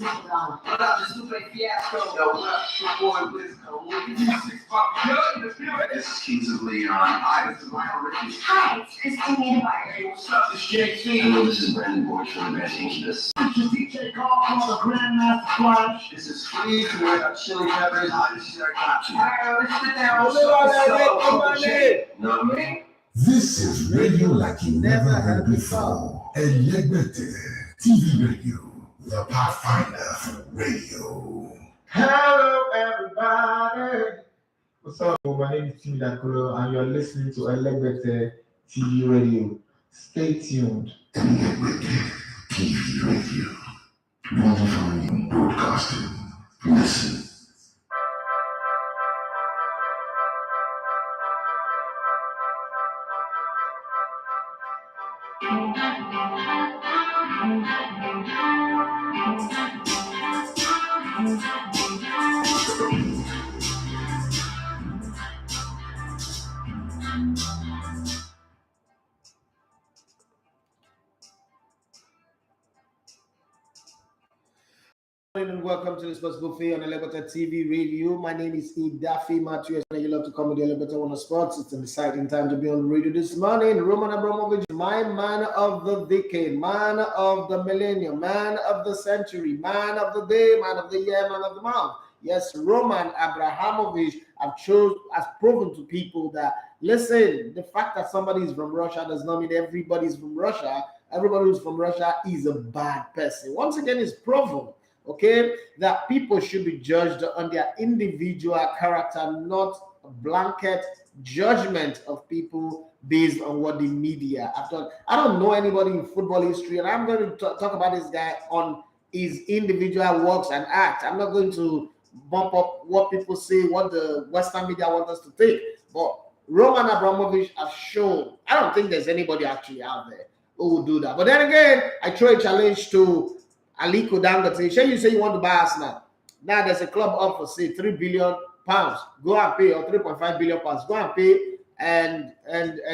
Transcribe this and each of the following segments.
This is Kings of Leon. Hi, this is Lionel Richie. Hi, it's Christine Mbappe. What's up? This is JC. Hello, this is Brandon Boyd from the Best Angels. This is DJ Carl the Grandmaster Flash. This is Squeeze. We're got chili peppers. This is our caption. Alright, let's sit down. This is radio like you never heard before. ELEGBETE TV Radio, the pathfinder for radio. Hello, everybody. What's up? My name is Tim Dakuro, and you're listening to ELEGBETE TV Radio. Stay tuned. ELEGBETE TV Radio, modifying broadcasting. Listen. And welcome to the Sports Buffet on ELEGBETE TV Radio. My name is Idafi Matthews, and you love to come with the ELEGBETE on the sports. It's an exciting time to be on the radio this morning. Roman Abramovich, my man of the decade, man of the millennium, man of the century, man of the day, man of the year, man of the month. Yes, Roman Abrahamovic has proven to people that, listen, the fact that somebody is from Russia does not mean everybody's from Russia. Everybody who's from Russia is a bad person. Once again, it's proven. Okay, that people should be judged on their individual character, not a blanket judgment of people based on what the media have done. I don't know anybody in football history, and I'm going to talk about this guy on his individual works and acts. I'm not going to bump up what people say, what the Western media want us to think. But Roman Abramovich has shown, I don't think there's anybody actually out there who will do that. But then again, I throw a challenge to Aliko Dangote. Sure, you say you want to buy Arsenal. Now there's a club up for say £3 billion. Go and pay, or 3.5 billion pounds. Go and pay and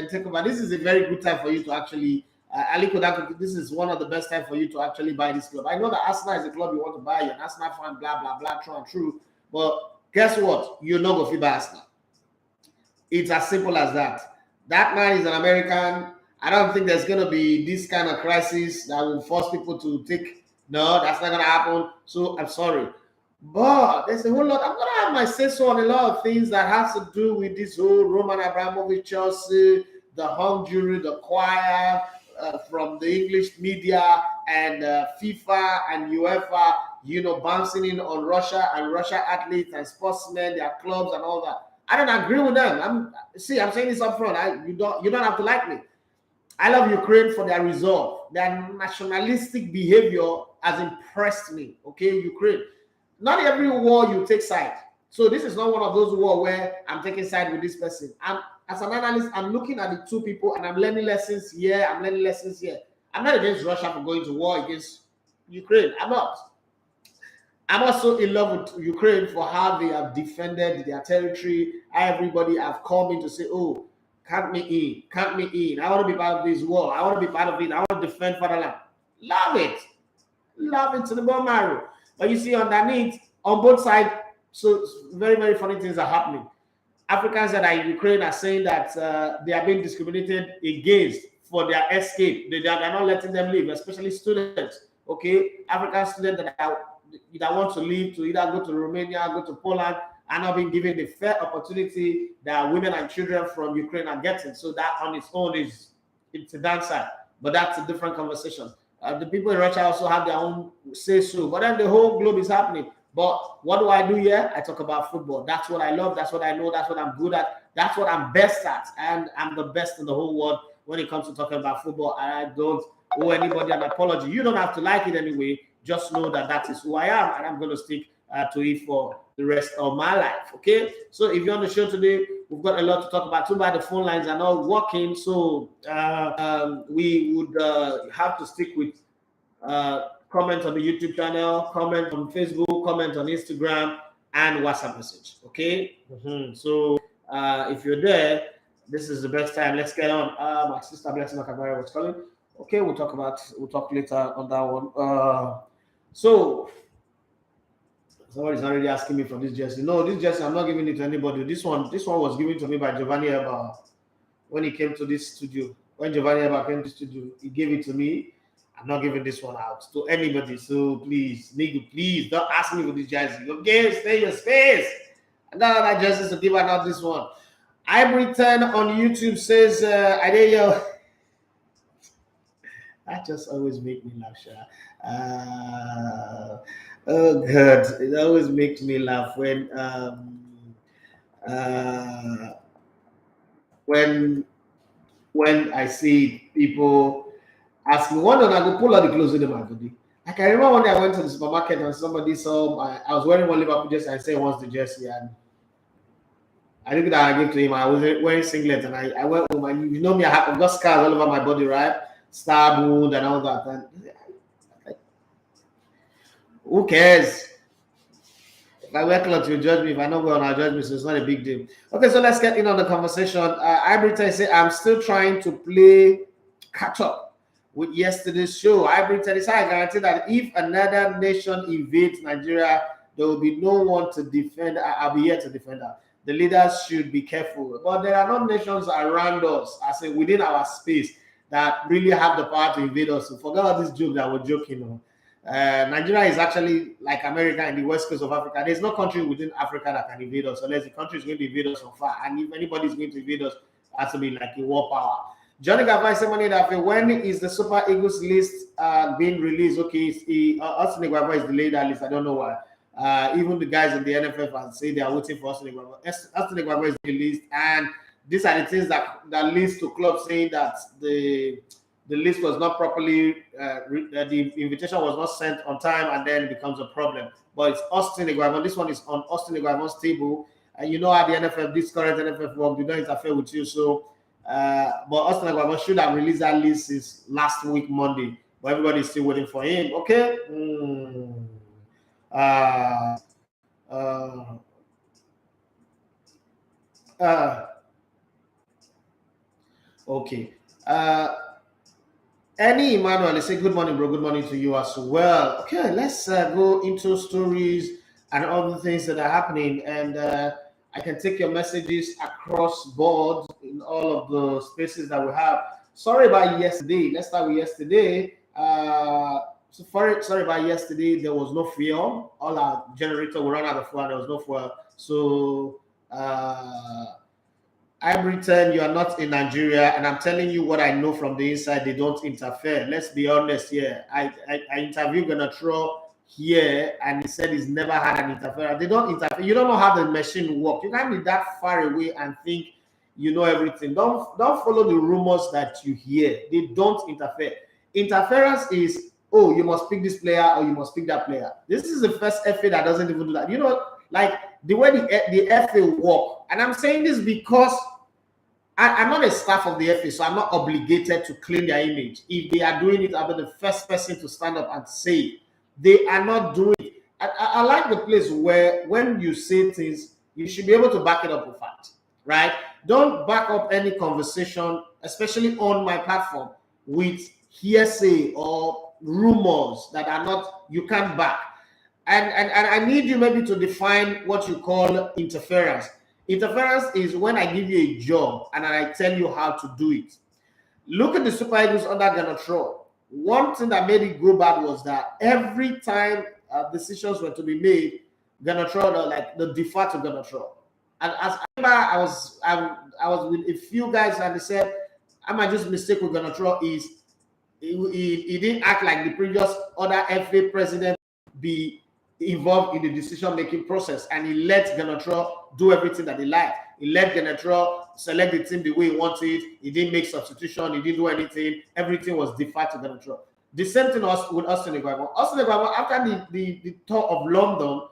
take over. This is a very good time for you to actually Aliko Dangote. This is one of the best time for you to actually buy this club. I know that Arsenal is a club you want to buy. You're an Arsenal fan, blah blah blah, true and true. But guess what? You're not going to buy Arsenal. It's as simple as that. That man is an American. I don't think there's going to be this kind of crisis that will force people to take. No, that's not going to happen. So I'm sorry. But there's a whole lot. I'm going to have my say-so on a lot of things that has to do with this whole Roman Abramovich, Chelsea, the hung jury, the choir from the English media, and FIFA and UEFA, bouncing in on Russia and Russia athletes and sportsmen, their clubs and all that. I don't agree with them. I'm saying this up front. You don't have to like me. I love Ukraine for their resolve. Their nationalistic behavior has impressed me. Okay, Ukraine. Not every war you take side. So this is not one of those wars where I'm taking side with this person. As an analyst, I'm looking at the two people and I'm learning lessons here. I'm learning lessons here. I'm not against Russia for going to war against Ukraine. I'm not. I'm also in love with Ukraine for how they have defended their territory. Everybody have come in to say, oh, count me in. I want to be part of this war. I want to be part of it. I want to defend fatherland. Love it to the bone marrow. But you see underneath, on both sides, so very, very funny things are happening. Africans that are in Ukraine are saying that they are being discriminated against for their escape. They are not letting them leave, especially students. Okay, African students that want to leave to either go to Romania, go to Poland, are not being given the fair opportunity that women and children from Ukraine are getting. So that on its own it's a downside, but that's a different conversation. The people in Russia also have their own say-so, but then the whole globe is happening. But what do I do here? I talk about football. That's what I love. That's what I know. That's what I'm good at. That's what I'm best at. And I'm the best in the whole world when it comes to talking about football. I don't owe anybody an apology. You don't have to like it anyway. Just know that that is who I am, and I'm going to stick to it for the rest of my life. Okay, so if you're on the show today, we've got a lot to talk about. Too bad the phone lines are not working, so we would have to stick with comment on the YouTube channel, comment on Facebook, comment on Instagram, and WhatsApp message. Okay, so if you're there, this is the best time. Let's get on. My sister Blessing Makabara was calling. Okay, we'll talk later on that one. So Somebody's already asking me for this jersey. No, this jersey I'm not giving it to anybody. This one was given to me by Giovanni Eba when he came to this studio. When Giovanni Eba came to the studio, he gave it to me. I'm not giving this one out to anybody. So please, nigga, please don't ask me for this jersey. Okay, stay in your space. I got other jerseys to give out this one. Ibriton on YouTube says, I did your. That just always make me laugh, Sha. Oh God, it always makes me laugh when I see people ask me, "Why don't I go pull out the clothes in my body?" Like I remember one day I went to the supermarket and somebody saw I was wearing one Liverpool jersey and said he wants the jersey, and I think that I gave to him. I was wearing singlet and I went home, and you know me, I've got scars all over my body, right? Stab wound and all that. And like, who cares? If I wear clothes, you judge me. If I don't wear, I'll judge me. So it's not a big deal. Okay, so let's get in on the conversation. Ibriton say I'm still trying to play catch up with yesterday's show. Ibriton say I guarantee that if another nation invades Nigeria, there will be no one to defend. I'll be here to defend her. The leaders should be careful. But there are not nations around us, I say within our space, that really have the power to invade us. So forget all this joke that we're joking on. Nigeria is actually like America in the west coast of Africa. There's no country within Africa that can invade us unless the country is going to invade us from far. And if anybody is going to invade us, it has to be like a war power. Johnny Gavai said, money that when is the Super Eagles list being released? Okay, Austin Iguava is delayed that list. I don't know why. Even the guys in the NFF have said they are waiting for Austin Iguava. Austin Iguava is released, and these are the things that leads to clubs saying that the list was not properly, the invitation was not sent on time, and then it becomes a problem. But it's Austin Iguava. This one is on Austin Iguava's table. And you know how the NFF, this current NFF work, they don't interfere with you. So, but Austin Iguava should have released that list since last week, Monday. But everybody's still waiting for him. Okay. Okay. Annie Emmanuel, they say good morning, bro. Good morning to you as well. Okay, let's go into stories and other things that are happening. And I can take your messages across board in all of the spaces that we have. Sorry about yesterday. Let's start with yesterday. Sorry about yesterday. There was no fuel. All our generator will run out of fuel. There was no fuel. So Ibriton, you are not in Nigeria, and I'm telling you what I know from the inside. They don't interfere. Let's be honest here. I interviewed Ganatro here, and he said he's never had an interference. They don't interfere. You don't know how the machine works. You can't be that far away and think you know everything. Don't follow the rumors that you hear. They don't interfere. Interference is, oh, you must pick this player or you must pick that player. This is the first FA that doesn't even do that. You know, like the way the FA work. And I'm saying this because I'm not a staff of the FA, so I'm not obligated to clean their image. If they are doing it, I'll be the first person to stand up and say it. They are not doing it. I like the place where when you say things, you should be able to back it up with fact, right? Don't back up any conversation, especially on my platform, with hearsay or rumors that are not, you can't back. And I need you maybe to define what you call interference. Interference is when I give you a job and I tell you how to do it. Look at the Super Eagles under Ganatro. One thing that made it go bad was that every time decisions were to be made, Ganatro, like the defer to Ganatro. And as I was with a few guys and they said, "Am I just mistake with Ganatro is he didn't act like the previous other FA president be involved in the decision-making process, and he let Ganatro do everything that he liked. He let Ganatro select the team the way he wanted. He didn't make substitution. He didn't do anything. Everything was deferred to Ganatro. The same thing was with Austin Iguava. Austin Iguava, after the tour of London,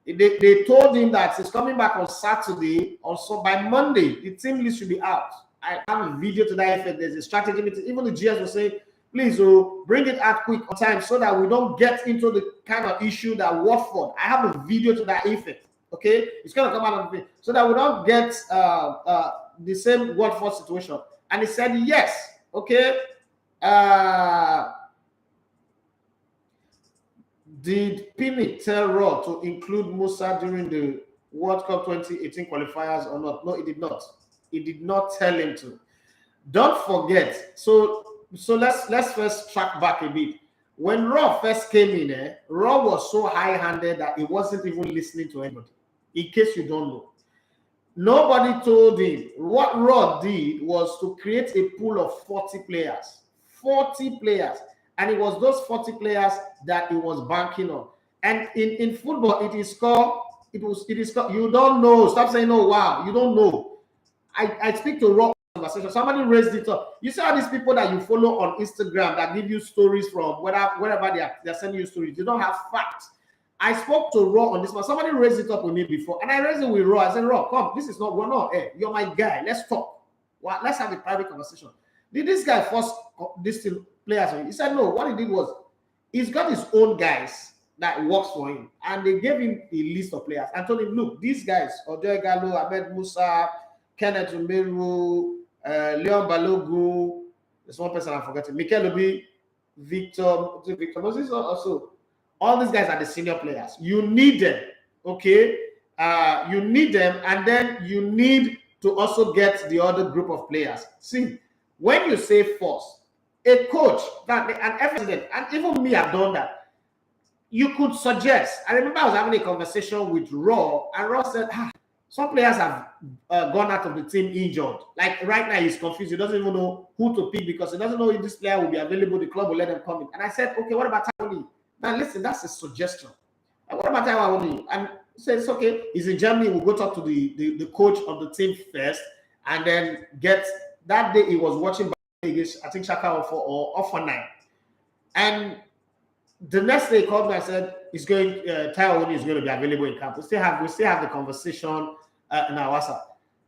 they told him that he's coming back on Saturday. Also, by Monday, the team list should be out. I have a video to that effect. There's a strategy meeting. Even the GS will say, please bring it out quick on time so that we don't get into the kind of issue that Watford. I have a video to that effect. Okay, it's gonna come out of the so that we don't get the same Watford situation. And he said yes. Okay, Did Pini tell Raw to include Musa during the World Cup 2018 qualifiers or not? No, he did not. He did not tell him to. Don't forget. So let's first track back a bit. When Raw first came in, Raw was so high-handed that he wasn't even listening to anybody. In case you don't know, nobody told him. What Raw did was to create a pool of 40 players. 40 players. And it was those 40 players that he was banking on. And in football, it is called, you don't know. Stop saying, oh, wow, you don't know. I speak to Raw conversation. Somebody raised it up. You see all these people that you follow on Instagram that give you stories from wherever they're sending you stories. They don't have facts. I spoke to Raw on this one. Somebody raised it up with me before. And I raised it with Raw. I said, Raw, come. This is not, we're not, hey, you're my guy. Let's talk. Well, let's have a private conversation. Did this guy force this players? He said, no. What he did was, he's got his own guys that works for him. And they gave him a list of players and told him, look, these guys, Odoy Gallo, Ahmed Musa, Kenneth Umeru, Leon Balogu, there's one person I'm forgetting, Mikel Obi, Victor Moses also. All these guys are the senior players. You need them, okay? You need them, and then you need to also get the other group of players. See, when you say force, a coach, an president, and even me have done that. You could suggest. I remember I was having a conversation with Raw, and Raw said, some players have gone out of the team injured. Like right now, he's confused. He doesn't even know who to pick because he doesn't know if this player will be available. The club will let them come in. And I said, okay, what about Tony? Now listen, that's a suggestion. And what about Tony? And he said, it's okay. He's in Germany. We'll go talk to the coach of the team first, and then get that day. He was watching against, I think, Shaka or for 9, and the next day he called me and said he's going. Taiwan is going to be available in camp. We still have the conversation in our WhatsApp.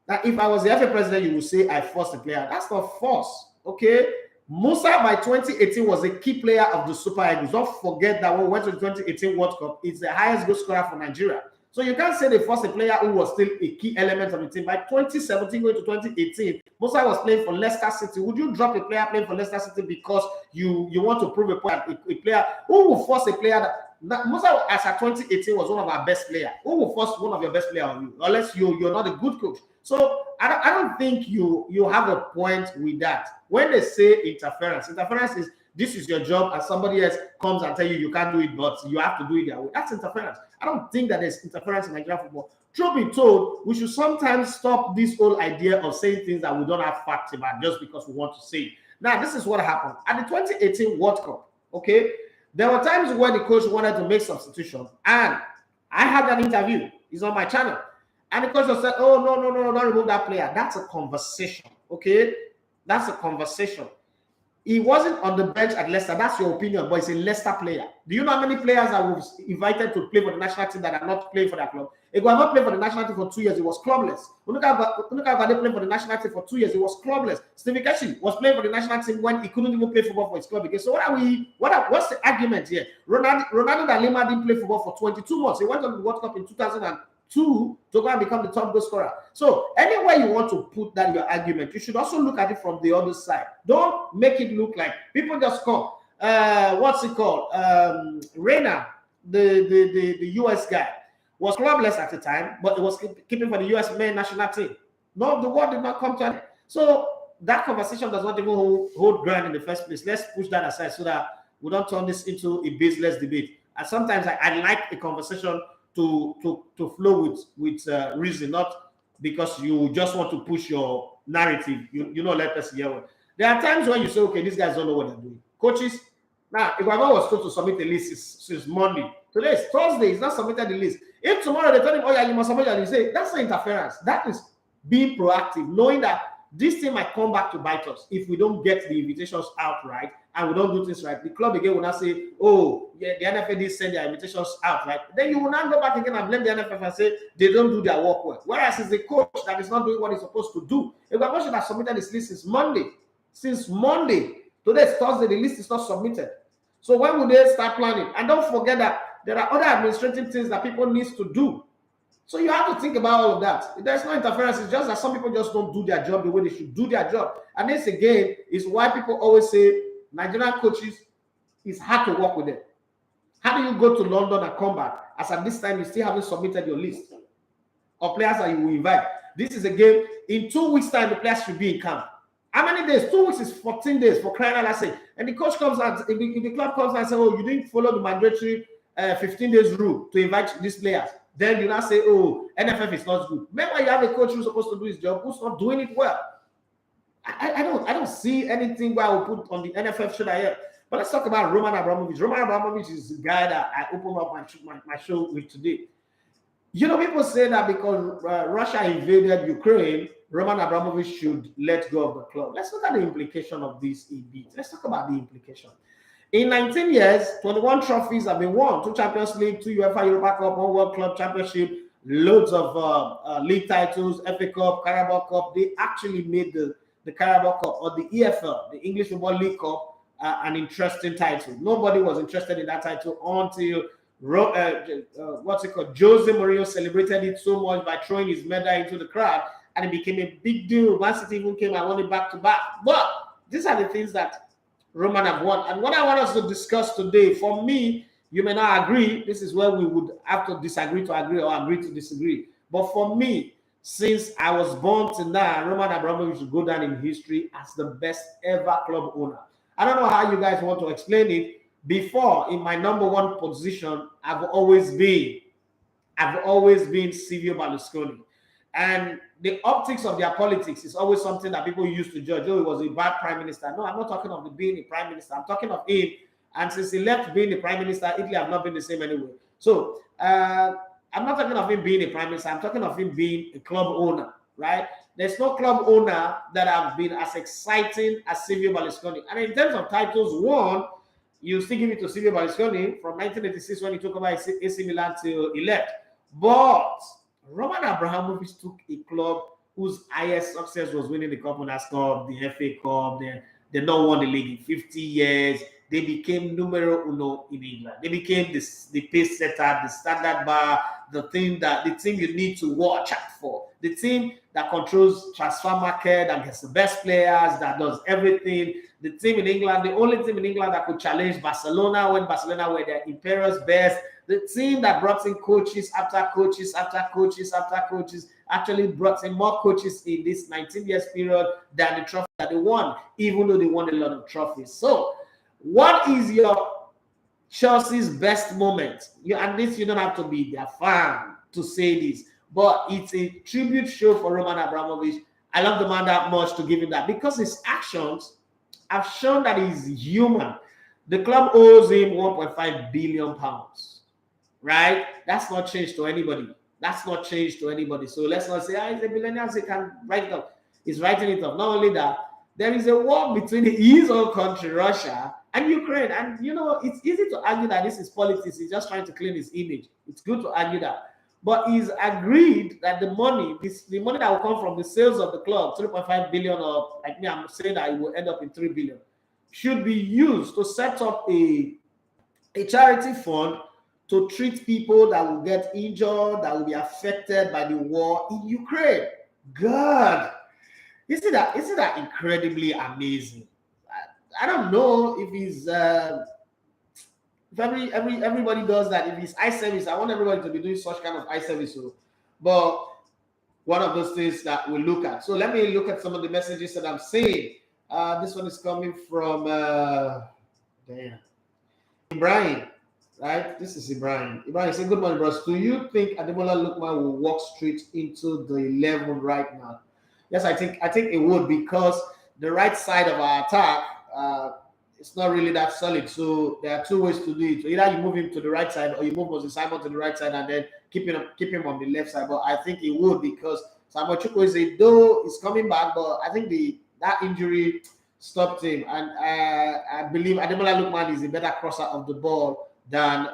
Now, if I was the FA president, you would say I forced the player. That's not force, okay? Musa by 2018 was a key player of the Super Eagles. Don't forget that when we went to the 2018 World Cup, it's the highest goal scorer for Nigeria. So you can't say they forced a player who was still a key element of the team. By 2017 going to 2018, Musa was playing for Leicester City. Would you drop a player playing for Leicester City because you want to prove a point? A player who will force a player that Musa, as at 2018, was one of our best players. Who will force one of your best players on you? Unless you're not a good coach. So I don't think you have a point with that. When they say interference is this is your job and somebody else comes and tell you can't do it, but you have to do it that way. That's interference. I don't think that there's interference in Nigerian football. Truth be told, we should sometimes stop this whole idea of saying things that we don't have facts about just because we want to say it. Now, this is what happened. At the 2018 World Cup, okay, there were times when the coach wanted to make substitutions, and I had an interview. It's on my channel. And the coach said, oh, no, don't remove that player. That's a conversation, okay? That's a conversation. He wasn't on the bench at Leicester. That's your opinion, but he's a Leicester player. Do you know how many players that were invited to play for the national team that are not playing for their club? He was not playing for the national team for 2 years. He was clubless. Unuka playing for the national team for 2 years. He was clubless. Stevie Keshi was playing for the national team when he couldn't even play football for his club again. So what's the argument here? Ronaldo da Lima didn't play football for 22 months. He went on the World Cup in 2002 to go and become the top goal scorer. So anywhere you want to put that your argument, you should also look at it from the other side. Don't make it look like people just come. What's it called? Reina, the US guy, was clubless at the time, but it was keeping for the US men national team. No, the word did not come to it. So that conversation does not even hold ground in the first place. Let's push that aside so that we don't turn this into a baseless debate. And sometimes I like a conversation to flow with reason, not because you just want to push your narrative. You know, let us hear. There are times when you say, okay, these guys don't know what they're doing. Coaches, now, if I was told to submit a list since Monday, today is Thursday, he's not submitted the list. If tomorrow they tell him, oh yeah, you must submit it, you say, that's not interference. That is being proactive, knowing that this thing might come back to bite us if we don't get the invitations out right and we don't do things right. The club again will not say, oh, yeah, the NFF did send their invitations out right. Then you will not go back again and blame the NFF and say they don't do their work well. Whereas it's the coach that is not doing what he's supposed to do. If the coach should have submitted this list since Monday, today is Thursday, the list is not submitted. So when will they start planning? And don't forget that there are other administrative things that people need to do. So you have to think about all of that. There's no interference. It's just that some people just don't do their job the way they should do their job. And this again is why people always say Nigerian coaches, it's hard to work with them. How do you go to London and come back? As at this time, you still haven't submitted your list of players that you will invite. This is a game. In 2 weeks' time, the players should be in camp. How many days? 2 weeks is 14 days for crying out loud. And the coach comes out, if the club comes out and says, oh, you didn't follow the mandatory 15 days rule to invite these players. Then you now say, oh, NFF is not good. Remember, you have a coach who's supposed to do his job, who's not doing it well. I don't see anything where I will put on the NFF shoulder here. But let's talk about Roman Abramovich. Roman Abramovich is the guy that I opened up my show with today. You know, people say that because Russia invaded Ukraine, Roman Abramovich should let go of the club. Let's look at the implication of this a bit. Let's talk about the implication. In 19 years, 21 trophies have been won. 2 Champions League, 2 UEFA Europa Cup, 1 World Club Championship, loads of league titles, FA Cup, Carabao Cup. They actually made the Carabao Cup or the EFL, the English Football League Cup, an interesting title. Nobody was interested in that title until Jose Mourinho celebrated it so much by throwing his medal into the crowd, and it became a big deal. Man City even came and won it back to back. But these are the things that Roman have won. And what I want us to discuss today, for me, you may not agree. This is where we would have to disagree to agree or agree to disagree. But for me, since I was born to now, Roman Abramovich will go down in history as the best ever club owner. I don't know how you guys want to explain it. Before, in my number one position, I've always been Silvio Berlusconi. And the optics of their politics is always something that people used to judge. Oh, he was a bad prime minister. No, I'm not talking of being a prime minister. I'm talking of him. And since he left being the prime minister, Italy have not been the same anyway. So I'm not talking of him being a prime minister. I'm talking of him being a club owner, right? There's no club owner that have been as exciting as Silvio Berlusconi. And in terms of titles won, you still give it to Silvio Berlusconi from 1986 when he took over AC Milan till he left. But Roman Abramovich took a club whose highest success was winning the Cup Cup, the FA Cup. They not won the league in 50 years. They became numero uno in England. They became the pace setter, the standard bar, the team you need to watch out for. The team that controls transfer market, that gets the best players, that does everything. The team in England, the only team in England that could challenge Barcelona when Barcelona were their imperious best. The team that brought in coaches after coaches after coaches after coaches, actually brought in more coaches in this 19 years period than the trophy that they won, even though they won a lot of trophies. So, what is your Chelsea's best moment? And this, you don't have to be their fan to say this, but it's a tribute show for Roman Abramovich. I love the man that much to give him that because his actions have shown that he's human. The club owes him 1.5 billion pounds, right? That's not changed to anybody. So let's not say, he's a billionaire, so he can write it off. He's writing it off. Not only that, there is a war between his own country, Russia, and Ukraine. And, you know, it's easy to argue that this is politics. He's just trying to clean his image. It's good to argue that. But he's agreed that the money that will come from the sales of the club, 3.5 billion, or like me, I'm saying that it will end up in 3 billion, should be used to set up a charity fund to treat people that will get injured, that will be affected by the war in Ukraine. God, isn't that incredibly amazing? I don't know if he's if everybody does that. If it's eye service, I want everybody to be doing such kind of eye service. But one of those things that we'll look at. So let me look at some of the messages that I'm seeing. This one is coming from Ibrahim, right? This is Ibrahim. Ibrahim said, "Good morning, bros. Do you think Ademola Lookman will walk straight into the 11 right now?" Yes, I think it would, because the right side of our attack, it's not really that solid. So there are two ways to do it. So either you move him to the right side, or you move Moses Simon to the right side and then keep him on the left side. But I think it would, because Samuel Chukwueze, though, is coming back, but I think that injury stopped him. And I believe Ademola Lookman is a better crosser of the ball than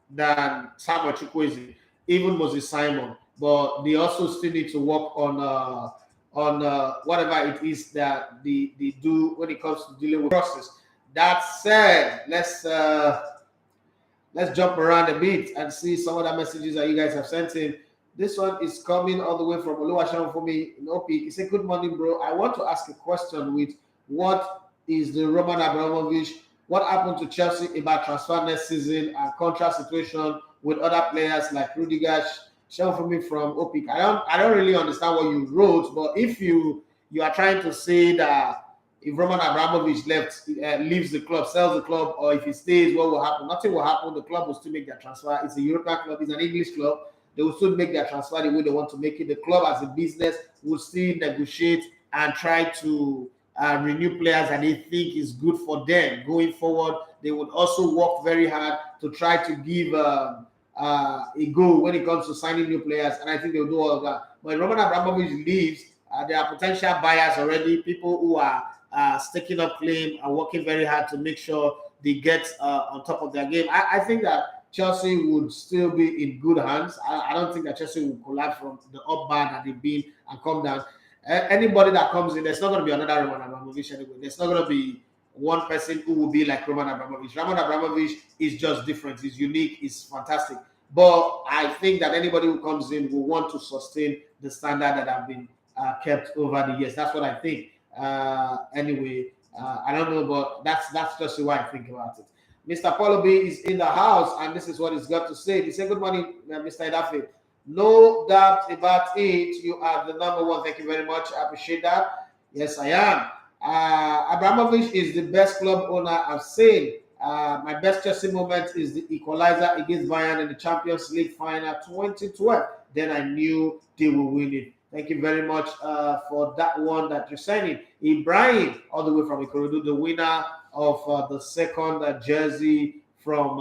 than Samuel Chukwueze, even Moses Simon. But they also still need to work on whatever it is that they do when it comes to dealing with crosses. That said, let's jump around a bit and see some of the messages that you guys have sent in. This one is coming all the way from Oluwaseun for me in OP. He said, "Good morning, bro. I want to ask a question with what is the Roman Abramovich what happened to Chelsea about transfer next season and contract situation with other players like Rudiger, show for me from Opik. I don't really understand what you wrote, but if you are trying to say that if Roman Abramovich leaves the club, sells the club, or if he stays, what will happen? Nothing will happen. The club will still make their transfer. It's a European club. It's an English club. They will still make their transfer the way they want to make it. The club as a business will still negotiate and try to renew players that they think is good for them going forward. They would also work very hard to try to give a go when it comes to signing new players, and I think they'll do all of that. When Roman Abramovich leaves, there are potential buyers already, people who are staking up claim and working very hard to make sure they get on top of their game. I think that Chelsea would still be in good hands. I don't think that Chelsea will collapse from the up bar that they've been and come down. Anybody that comes in, there's not going to be another Roman Abramovich anyway. There's not going to be one person who will be like Roman Abramovich. Roman Abramovich is just different. He's unique. He's fantastic. But I think that anybody who comes in will want to sustain the standard that have been kept over the years. That's what I think. Anyway, I don't know, but that's just the way I think about it. Mr. Paulo B is in the house, and this is what he's got to say. He said, "Good morning, Mr. Idafe. No doubt about it. You are the number one. Thank you very much. I appreciate that. Yes, I am. Abramovich is the best club owner I've seen. My best Chelsea moment is the equalizer against Bayern in the Champions League final 2012. Then I knew they will win it." Thank you very much for that one that you're sending. Ibrahim, all the way from Ikorodu, the winner of the second jersey from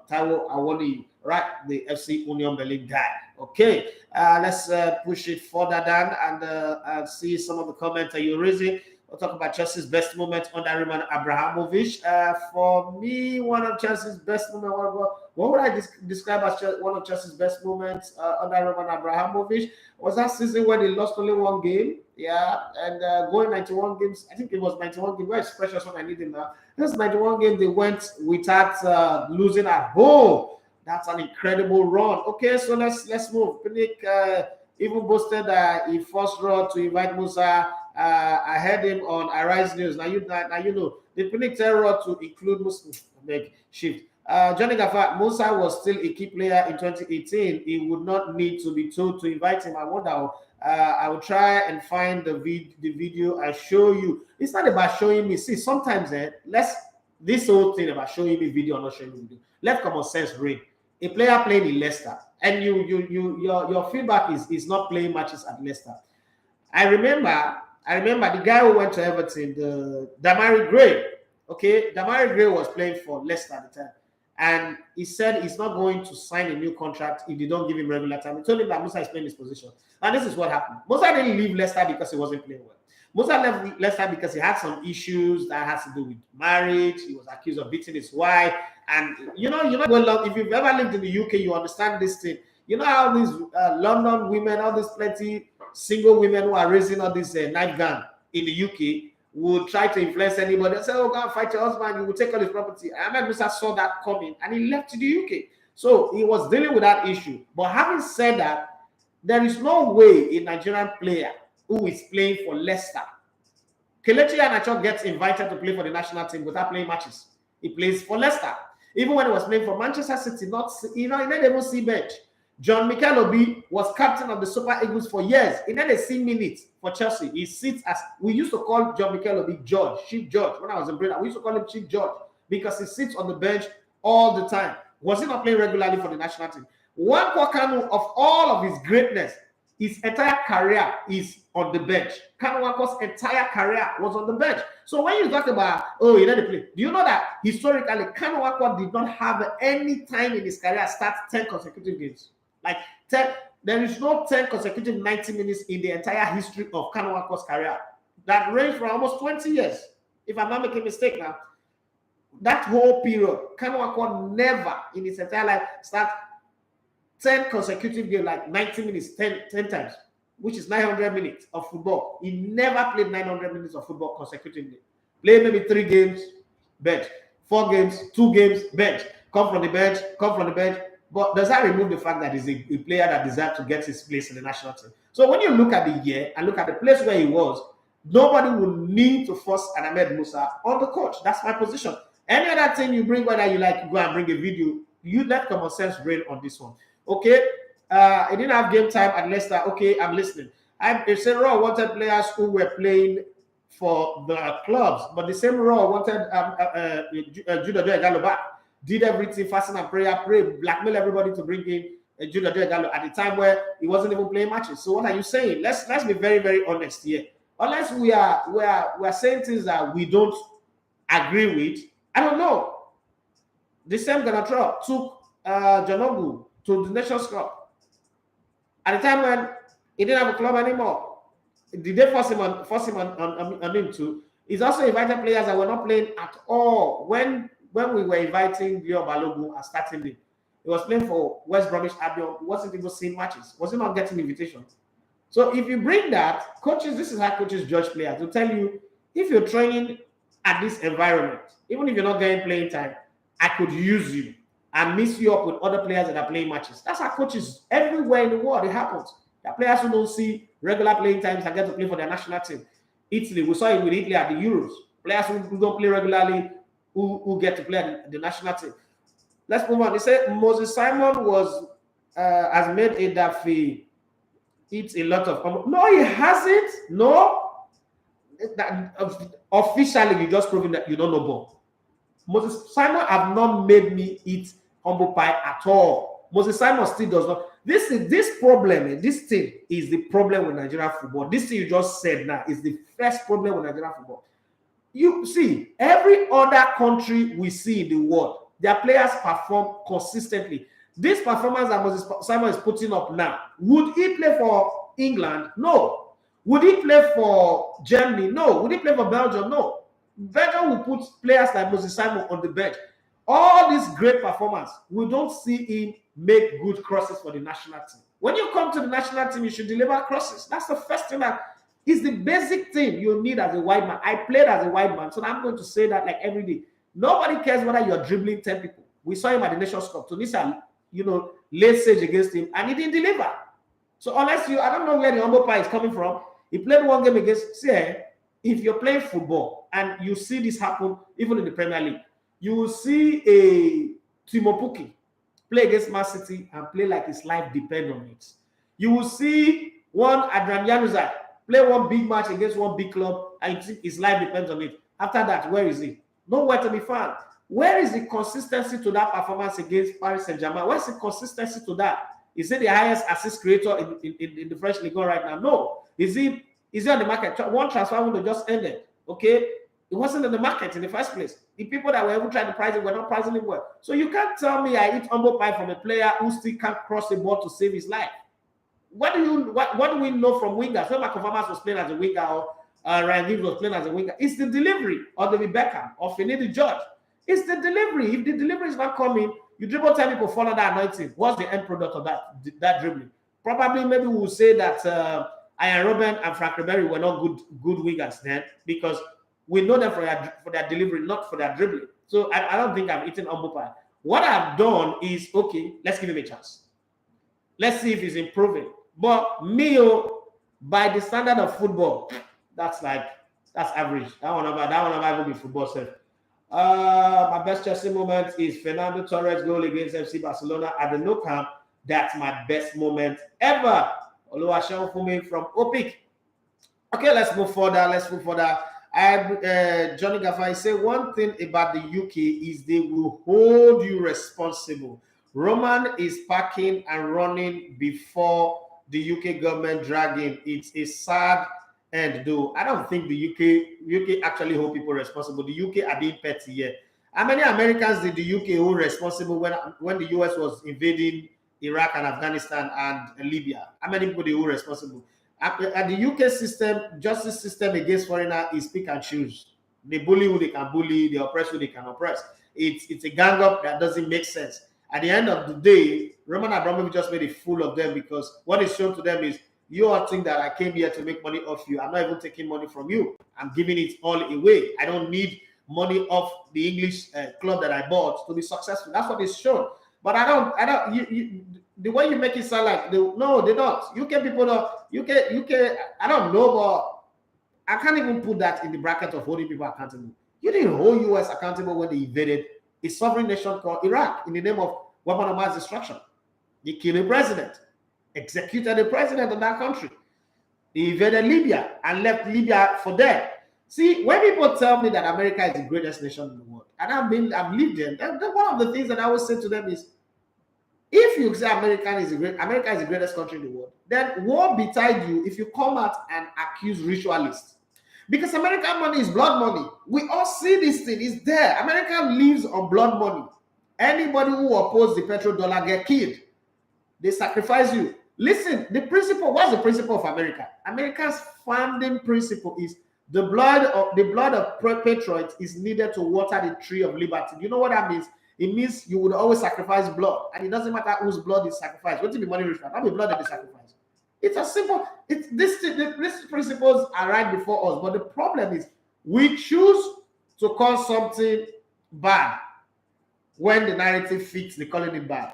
Taiwo Awoni, right? The FC Union Berlin guy. Okay, let's push it further down and see some of the comments that you're raising. We'll talk about Chelsea's best moment under Roman Abramovich. For me, one of Chelsea's best moments, what would I describe as one of Chelsea's best moments under Roman Abramovich? Was that season where they lost only one game? Yeah, and going 91 games, I think it was 91 games. Where is Precious when I need him now? This 91 games, they went without losing at home. That's an incredible run. Okay, so let's move. Pinnick even boasted he first wrote to invite Musa. I heard him on Arise News. Now you know the Pinnick wrote to include Musa. Make shift. Johnny Gaffa, Musa was still a key player in 2018. He would not need to be told to invite him. I wonder. I will try and find the video and show you. It's not about showing me. See, sometimes this whole thing about showing me video or not showing me video. Let common sense reign. A player playing in Leicester, and your feedback is not playing matches at Leicester. I remember the guy who went to Everton, the Damari Gray. Okay, Damari Gray was playing for Leicester at the time. And he said he's not going to sign a new contract if they don't give him regular time. He told him that Musa is playing his position. And this is what happened. Musa didn't leave Leicester because he wasn't playing well. Musa left Leicester because he had some issues that has to do with marriage. He was accused of beating his wife. And well, if you've ever lived in the UK, you understand this thing. You know how these London women, all these plenty single women who are raising all this knife gun in the UK would try to influence anybody and say, "Oh, go and fight your husband, you will take all his property." Ahmed Musa saw that coming and he left to the UK. So he was dealing with that issue. But having said that, there is no way a Nigerian player who is playing for Leicester, Kelechi Iheanacho, gets invited to play for the national team without playing matches. He plays for Leicester. Even when he was playing for Manchester City, he didn't even see bench. John Mikel Obi was captain of the Super Eagles for years. He never see minutes for Chelsea. He sits as, we used to call John Mikel Obi George, Chief George. When I was in Britain, we used to call him Chief George because he sits on the bench all the time. Was he not playing regularly for the national team? One Kanu, of all of his greatness, his entire career is on the bench. Kanu Wanko's entire career was on the bench. So when you talk about, oh, he didn't play, do you know that historically, Kanu Wanko did not have any time in his career start 10 consecutive games? Like 10, there is no 10 consecutive 90 minutes in the entire history of Kanu Wanko's career. That ranged for almost 20 years. If I'm not making a mistake now, that whole period, Kanu Wanko never in his entire life start 10 consecutive games, like 90 minutes, 10 times, which is 900 minutes of football. He never played 900 minutes of football consecutively. Played maybe 3 games, bench. 4 games, 2 games, bench. Come from the bench, come from the bench. But does that remove the fact that he's a player that deserves to get his place in the national team? So when you look at the year and look at the place where he was, nobody will need to force an Ahmed Musa on the coach. That's my position. Any other thing you bring, whether you like go and bring a video, you let common sense reign on this one. Okay, he didn't have game time at Leicester. Okay, I'm listening. Raw wanted players who were playing for the clubs, but the same Raw wanted Jude Igalo back. Did everything, fasting and prayer, pray, blackmail everybody to bring in Jude Igalo at the time where he wasn't even playing matches. So what are you saying? Let's be very, very honest here. Unless we are saying things that we don't agree with, I don't know. The same Ganatrell took Janogu to the Nations Cup at the time when he didn't have a club anymore. Did they force him on him too? He's also invited players that were not playing at all when we were inviting Leo Balogun and starting him. He was playing for West Bromwich Albion. He wasn't even seeing matches. Was he not getting invitations? So if you bring that, coaches, this is how coaches judge players. They'll tell you, if you're training at this environment, even if you're not getting playing time, I could use you and mix you up with other players that are playing matches. That's how coaches everywhere in the world, it happens. There are players who don't see regular playing times and get to play for their national team. Italy, we saw it with Italy at the Euros. Players who don't play regularly who get to play at the national team. Let's move on. They say Moses Simon has made a Daffy eat a lot of. No, he hasn't. No, officially, you just proving that you don't know ball. Moses Simon have not made me eat humble pie at all. Moses Simon still does not. This problem, this thing is the problem with Nigerian football. This thing you just said now is the first problem with Nigerian football. You see, every other country we see in the world, their players perform consistently. This performance that Moses Simon is putting up now, would he play for England? No. Would he play for Germany? No. Would he play for Belgium? No. Belgium will put players like Moses Simon on the bench. All this great performance, we don't see him make good crosses for the national team. When you come to the national team, you should deliver crosses. That's the first thing that is the basic thing you need as a wide man. I played as a wide man, so I'm going to say that like every day. Nobody cares whether you're dribbling 10 people. We saw him at the Nations Cup. Tunisia, laid siege against him, and he didn't deliver. So unless I don't know where the humble pie is coming from. He played one game against, if you're playing football and you see this happen, even in the Premier League, you will see a Timo Pukki play against Man City and play like his life depends on it. You will see one Adrian Januzaj play one big match against one big club and his life depends on it. After that, where is he? Nowhere to be found. Where is the consistency to that performance against Paris Saint-Germain? Where's the consistency to that? Is he the highest assist creator in the French League right now? No. Is he on the market? One transfer window just ended. Okay? It wasn't in the market in the first place. The people that were ever trying to price it were not pricing it well. So you can't tell me I eat humble pie from a player who still can't cross the ball to save his life. What do we know from wingers? When Marco Farmas was playing as a winger or Ryan Giggs was playing as a winger, it's the delivery, or David Beckham or Finidi George. It's the delivery. If the delivery is not coming, you dribble 10 people, follow that anointing. What's the end product of that dribbling? Probably, maybe we'll say that Ian Robben and Frank Ribery were not good wingers then, because we know them for their delivery, not for their dribbling. So I don't think I've eaten humble pie. What I've done is, okay, let's give him a chance. Let's see if he's improving. But by the standard of football, that's average. That one never even be football self. My best Chelsea moment is Fernando Torres' goal against FC Barcelona at the Nou Camp. That's my best moment ever. Oluwaseun Fumi from Opik. Okay, let's move further. Johnny Gaffay say one thing about the UK is they will hold you responsible. Roman is packing and running before the UK government drag him. It's a sad end, though. I don't think the UK actually hold people responsible. The UK are being petty here. How many Americans did the UK hold responsible when the US was invading Iraq and Afghanistan and Libya? How many people they hold responsible? At the UK system, justice system against foreigner is pick and choose. They bully who they can bully, they oppress who they can oppress. It's a gang up that doesn't make sense. At the end of the day, Roman Abramovich just made a fool of them, because what is shown to them is, you all think that I came here to make money off you. I'm not even taking money from you. I'm giving it all away. I don't need money off the English club that I bought to be successful. That's what is shown. But I don't. The way you make it sound like no, they don't. UK people don't. UK. I don't know, but I can't even put that in the bracket of holding people accountable. You didn't hold US accountable when they invaded a sovereign nation called Iraq in the name of weapon of mass destruction. They killed a president, executed the president of that country. They invaded Libya and left Libya for dead. See, when people tell me that America is the greatest nation in the world, and I've lived there, one of the things that I always say to them is, if you say America is the greatest country in the world, then woe betide you if you come out and accuse ritualists. Because American money is blood money. We all see this thing, it's there. America lives on blood money. Anybody who opposes the petrodollar get killed. They sacrifice you. Listen, the principle, what's the principle of America? America's founding principle is the blood of patriots is needed to water the tree of liberty. You know what that means? It means you would always sacrifice blood, and it doesn't matter whose blood is sacrificed. What will be money ritual? Not be blood that is sacrificed. It's a simple. These principles are right before us, but the problem is we choose to call something bad when the narrative fits. They calling it bad.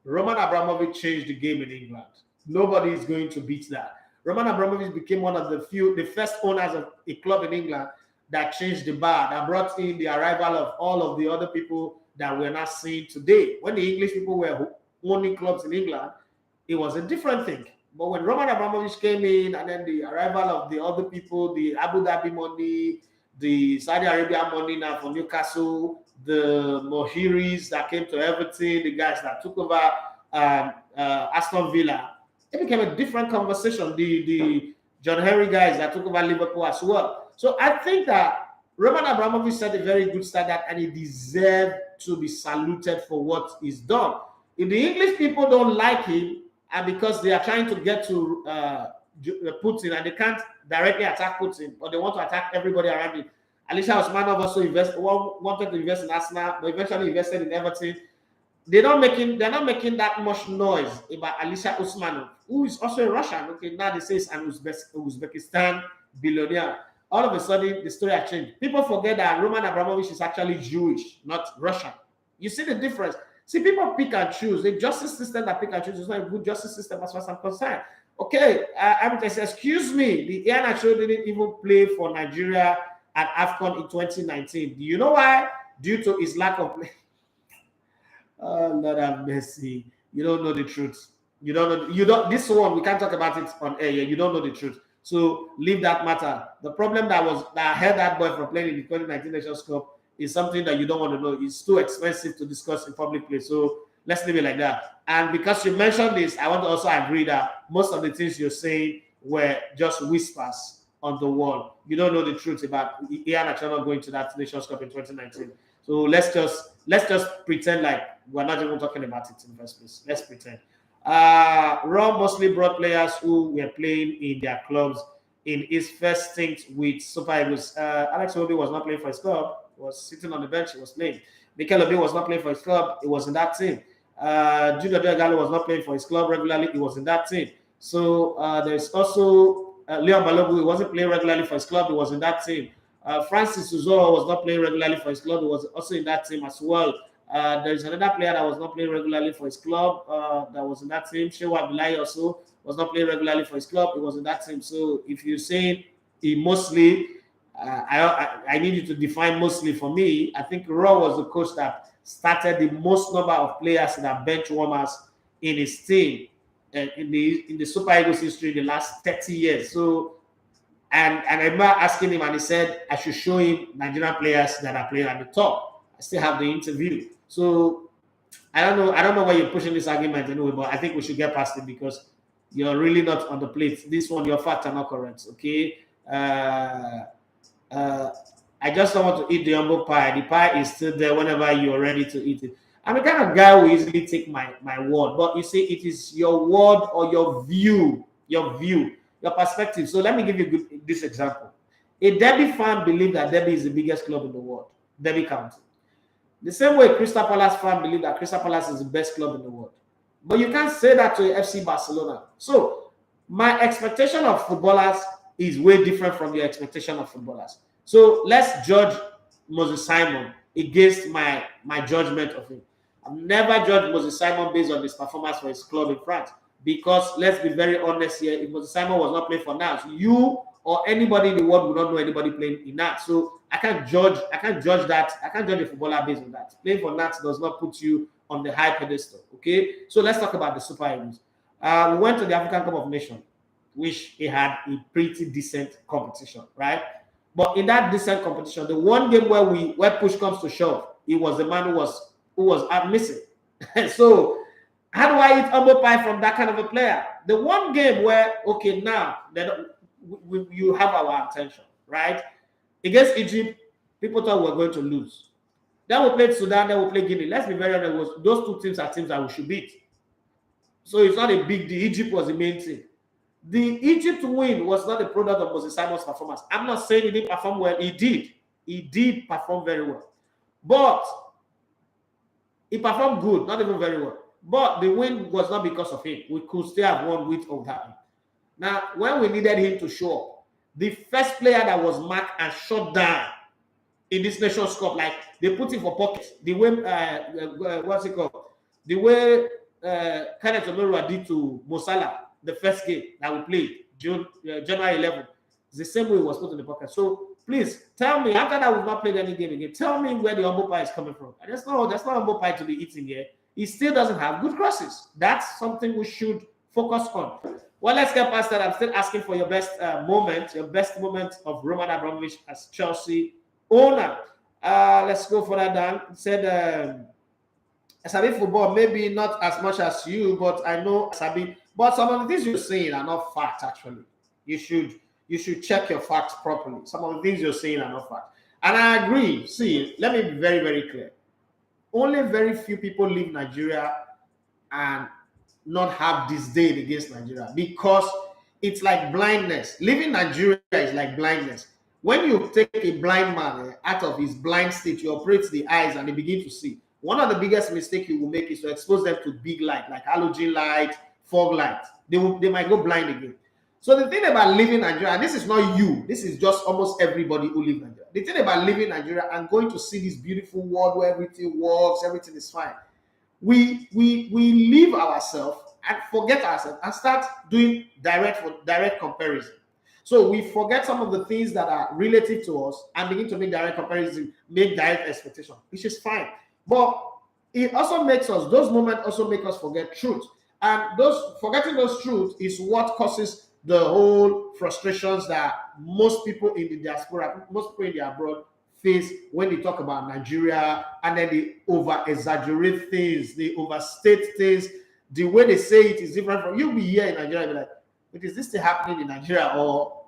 Roman Abramovich changed the game in England. Nobody is going to beat that. Roman Abramovich became one of the first owners of a club in England that changed the bar, that brought in the arrival of all of the other people that we're not seeing today. When the English people were owning clubs in England, it was a different thing. But when Roman Abramovich came in, and then the arrival of the other people, the Abu Dhabi money, the Saudi Arabia money now for Newcastle, the Mohiris that came to Everton, the guys that took over Aston Villa, it became a different conversation. The John Henry guys that took over Liverpool as well. So I think that Roman Abramovich set a very good standard, and he deserved to be saluted for what he's done. If the English people don't like him, and because they are trying to get to Putin, and they can't directly attack Putin, but they want to attack everybody around him. Alisha Usmanov also wanted to invest in Arsenal, but eventually invested in Everton. They're not making that much noise about Alisha Usmanov, who is also a Russian. Okay, now they say it's an Uzbekistan billionaire. All of a sudden, the story has changed. People forget that Roman Abramovich is actually Jewish, not Russian. You see the difference. See, people pick and choose. The justice system that pick and choose is not a good justice system as far as I'm concerned. Okay, I said, excuse me, the Ian Achille didn't even play for Nigeria at AFCON in 2019. Do you know why? Due to his lack of play. Oh, Lord have mercy. You don't know the truth. This one, we can't talk about it on air. You don't know the truth. So leave that matter. The problem that held that boy from playing in the 2019 Nations Cup is something that you don't want to know. It's too expensive to discuss in public place. So let's leave it like that. And because you mentioned this, I want to also agree that most of the things you're saying were just whispers on the wall. You don't know the truth about Ian Achille going to that Nations Cup in 2019. So let's just pretend like we're not even talking about it in the first place. Let's pretend. Ron mostly brought players who were playing in their clubs in his first stint with Super Eagles. Alex Iwobi was not playing for his club. He was sitting on the bench. He was playing. Mikel Obi was not playing for his club. He was in that team. Junior Delgado was not playing for his club regularly. He was in that team. So there's also Leon Balogun. He wasn't playing regularly for his club. He was in that team. Francis Uzoho was not playing regularly for his club. He was also in that team as well. There's another player that was not playing regularly for his club that was in that team. Shewa Bilai also was not playing regularly for his club. He was in that team. So if you're saying he mostly, I need you to define mostly for me. I think Raw was the coach that started the most number of players that are bench warmers in his team in the Super Eagles history in the last 30 years. So, and I remember asking him, and he said I should show him Nigerian players that are playing at the top. I still have the interview. So I don't know why you're pushing this argument anyway, but I think we should get past it because you're really not on the plate. This one, your facts are not correct. Okay. I just don't want to eat the humble pie. The pie is still there whenever you're ready to eat it. I'm the kind of guy who easily take my word, but you see, it is your word or your view, your perspective. So let me give you this example. A Derby fan believes that Derby is the biggest club in the world, Derby County. The same way Crystal Palace fan believe that Crystal Palace is the best club in the world. But you can't say that to FC Barcelona. So my expectation of footballers is way different from your expectation of footballers. So let's judge Moses Simon against my judgment of him. I've never judged Moses Simon based on his performance for his club in France. Because let's be very honest here, if Moses Simon was not playing for Nantes, you or anybody in the world will not know anybody playing in Nats. So I can't judge that. I can't judge a footballer based on that. Playing for Nats does not put you on the high pedestal. Okay, so let's talk about the Super Eagles. We went to the African Cup of Nations, which it had a pretty decent competition, right? But in that decent competition, the one game where push comes to shove, it was the man who was out missing. So how do I eat humble pie from that kind of a player? The one game where, okay, now that you have our attention, right? Against Egypt, people thought we were going to lose. Then we played Sudan, then we played Guinea. Let's be very honest, those two teams are teams that we should beat. So it's not a big deal. Egypt was the main thing. The Egypt win was not a product of Moses Simon's performance. I'm not saying he didn't perform well. He did. He did perform very well. But he performed good, not even very well. But the win was not because of him. We could still have won with or without him. Now, when we needed him to show up, the first player that was marked and shot down in this Nations Cup, like they put him for pockets. The way, what's it called? The way Kenneth Omeruwa did to Mo Salah, the first game that we played, January 11th. It's the same way he was put in the pocket. So please tell me, after that we've not played any game again, tell me where the humble pie is coming from. And there's no humble pie to be eating here. He still doesn't have good crosses. That's something we should focus on. Well, let's get past that. I'm still asking for your best moment of Roman Abramovich as Chelsea owner. Let's go further down. He said, Asabi football, maybe not as much as you, but I know Asabi. But some of the things you're saying are not fact, actually. You should check your facts properly. Some of the things you're saying are not fact. And I agree. See, let me be very, very clear. Only very few people leave Nigeria and not have disdain against Nigeria, because it's like blindness. Leaving Nigeria is like blindness. When you take a blind man out of his blind state, you operate the eyes and they begin to see. One of the biggest mistakes you will make is to expose them to big light, like halogen light, fog light. They might go blind again. So the thing about leaving Nigeria, and this is not you, this is just almost everybody who lives in Nigeria. The thing about leaving Nigeria and going to see this beautiful world where everything works, everything is fine. We leave ourselves and forget ourselves and start doing direct comparison. So we forget some of the things that are relative to us and begin to make direct comparison, make direct expectation, which is fine. But it also makes us, those moments also make us forget truth. And forgetting those truths is what causes the whole frustrations that most people in the diaspora, most people in the abroad face when they talk about Nigeria, and then they over-exaggerate things, they overstate things. The way they say it is different from, you'll be here in Nigeria and be like, but is this still happening in Nigeria, or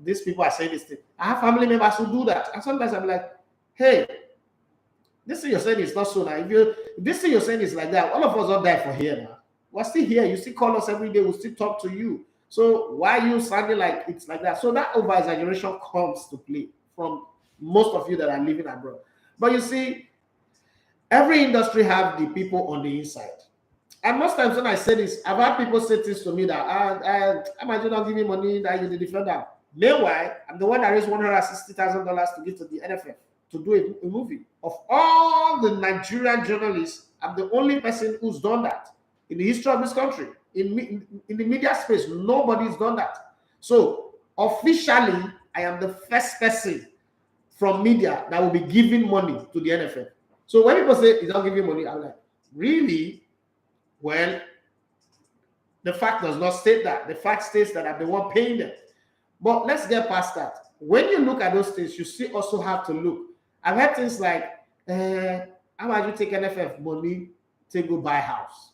these people are saying this thing? I have family members who do that. And sometimes I'm like, hey, this thing you're saying is not so now. If this thing you're saying is like that, all of us don't die for here now. We're still here. You still call us every day. We still talk to you. So why are you sounding like it's like that? So that over-exaggeration comes to play from most of you that are living abroad. But you see, every industry have the people on the inside. And most times when I say this, I've had people say things to me that I might not give me money that you defend that. Meanwhile, I'm the one that raised $160,000 to give to the NFF to do a movie. Of all the Nigerian journalists, I'm the only person who's done that in the history of this country. In the media space, nobody's done that. So officially, I am the first person from media that will be giving money to the NFL. So when people say he's not giving money, I'm like, really? Well, the fact does not state that. The fact states that I'm the one paying them. But let's get past that. When you look at those things, you still also have to look. I've heard things like, how about you take NFF money to go buy a house?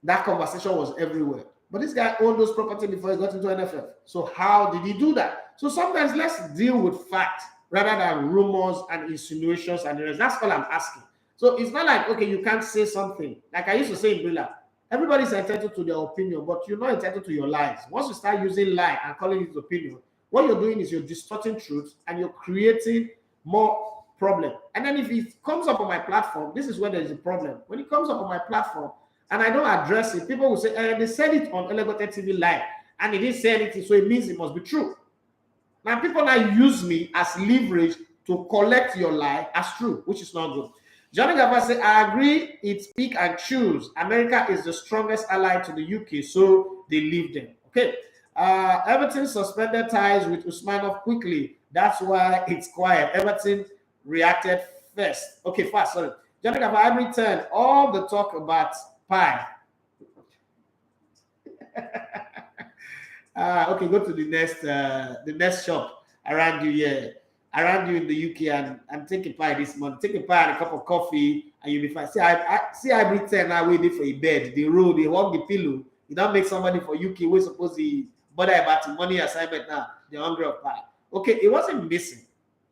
That conversation was everywhere. But this guy owned those properties before he got into NFF. So how did he do that? So sometimes let's deal with facts rather than rumors and insinuations and the rest. That's all I'm asking. So it's not like, okay, you can't say something. Like I used to say in Billa, everybody's entitled to their opinion, but you're not entitled to your lies. Once you start using lie and calling it opinion, what you're doing is you're distorting truth and you're creating more problem. And then if it comes up on my platform, this is where there's a problem. When it comes up on my platform, and I don't address it, people will say, they said it on Elevated TV Live, and he didn't say anything, so it means it must be true. Now, people now use me as leverage to collect your lie as true, which is not good. Johnny Gava said, I agree, it's pick and choose. America is the strongest ally to the UK, so they leave them. Okay. Everton suspended ties with Usmanov quickly. That's why it's quiet. Everton reacted first. Okay, fast, sorry. Jonathan, have I returned all the talk about pie? Okay, go to the next shop around you here, around you in the UK, and take a pie this month. Take a pie and a cup of coffee, and you'll be fine. See, I return now waiting for a bed. The roll, they walk the pillow. You don't make somebody for UK. We're supposed to bother about the money assignment now. They're hungry of pie. Okay, it wasn't missing.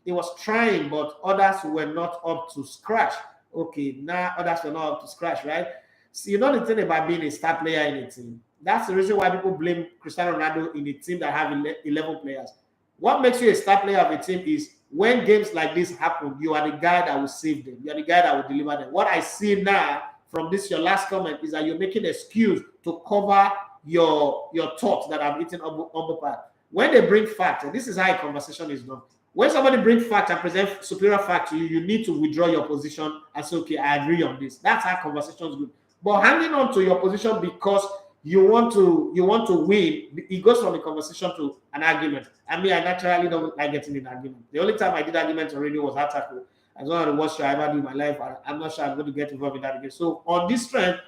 It was trying, but others were not up to scratch. Okay, now others were not up to scratch, right? So you know the thing about being a star player in a team. That's the reason why people blame Cristiano Ronaldo in a team that have 11 players. What makes you a star player of a team is when games like this happen, you are the guy that will save them. You are the guy that will deliver them. What I see now from this, your last comment, is that you're making an excuse to cover your thoughts that have eaten on the part. When they bring facts, and this is how a conversation is done. When somebody brings facts and present superior fact to you, you need to withdraw your position and say, okay, I agree on this. That's how conversations go. But hanging on to your position because you want to win, it goes from a conversation to an argument. I mean, I naturally don't like getting in an argument. The only time I did arguments on radio was that tackle. As one of the worst I ever do in my life. I'm not sure I'm going to get involved in that again. So on this trend,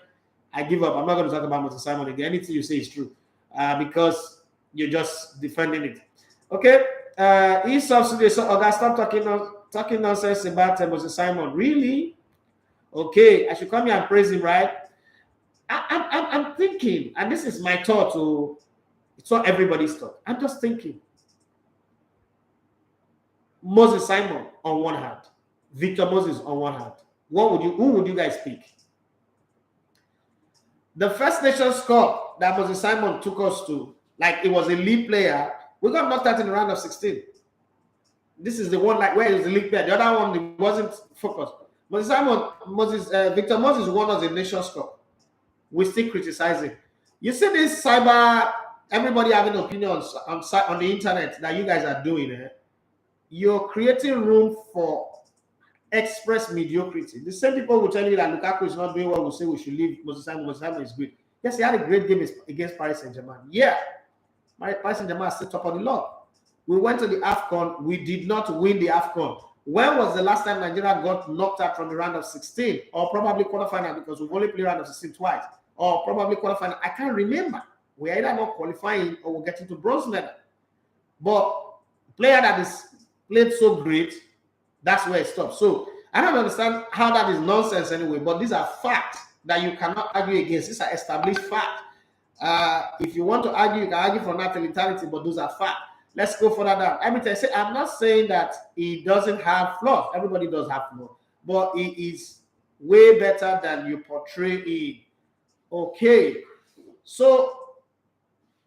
I give up. I'm not going to talk about Moses Simon again. Anything you say is true because you're just defending it. Okay. E-subsidy. So stop talking nonsense about Moses Simon. Really? Okay. I should come here and praise him, right? I'm thinking, and this is my thought. It's not everybody's thought. I'm just thinking. Moses Simon on one hand, Victor Moses on one hand. Who would you guys pick? The First Nations Cup that Moses Simon took us to, like it was a lead player, we got knocked out in the round of 16. This is the one like where it was the league player. The other one it wasn't focused. Victor Moses won us the Nations Cup. We still criticizing. You see this cyber, everybody having opinions on the internet that you guys are doing. You're creating room for express mediocrity. The same people will tell you that Lukaku is not doing what we say we should leave. Moses Simon is good. Yes, he had a great game against Paris Saint-Germain. Yeah, Paris Saint-Germain is still top of the log. We went to the AFCON. We did not win the AFCON. When was the last time Nigeria got knocked out from the round of 16? Or probably quarterfinal, because we've only played round of 16 twice. Or probably quarterfinal. I can't remember. We're either not qualifying or we're getting to bronze medal. But player that is played so great, that's where it stops. So I don't understand how that is nonsense anyway, but these are facts that you cannot argue against. These are established facts. If you want to argue, you can argue for natural eternity, but those are facts. Let's go further down. I'm not saying that he doesn't have flaws. Everybody does have flaws, but he is way better than you portray him. Okay, so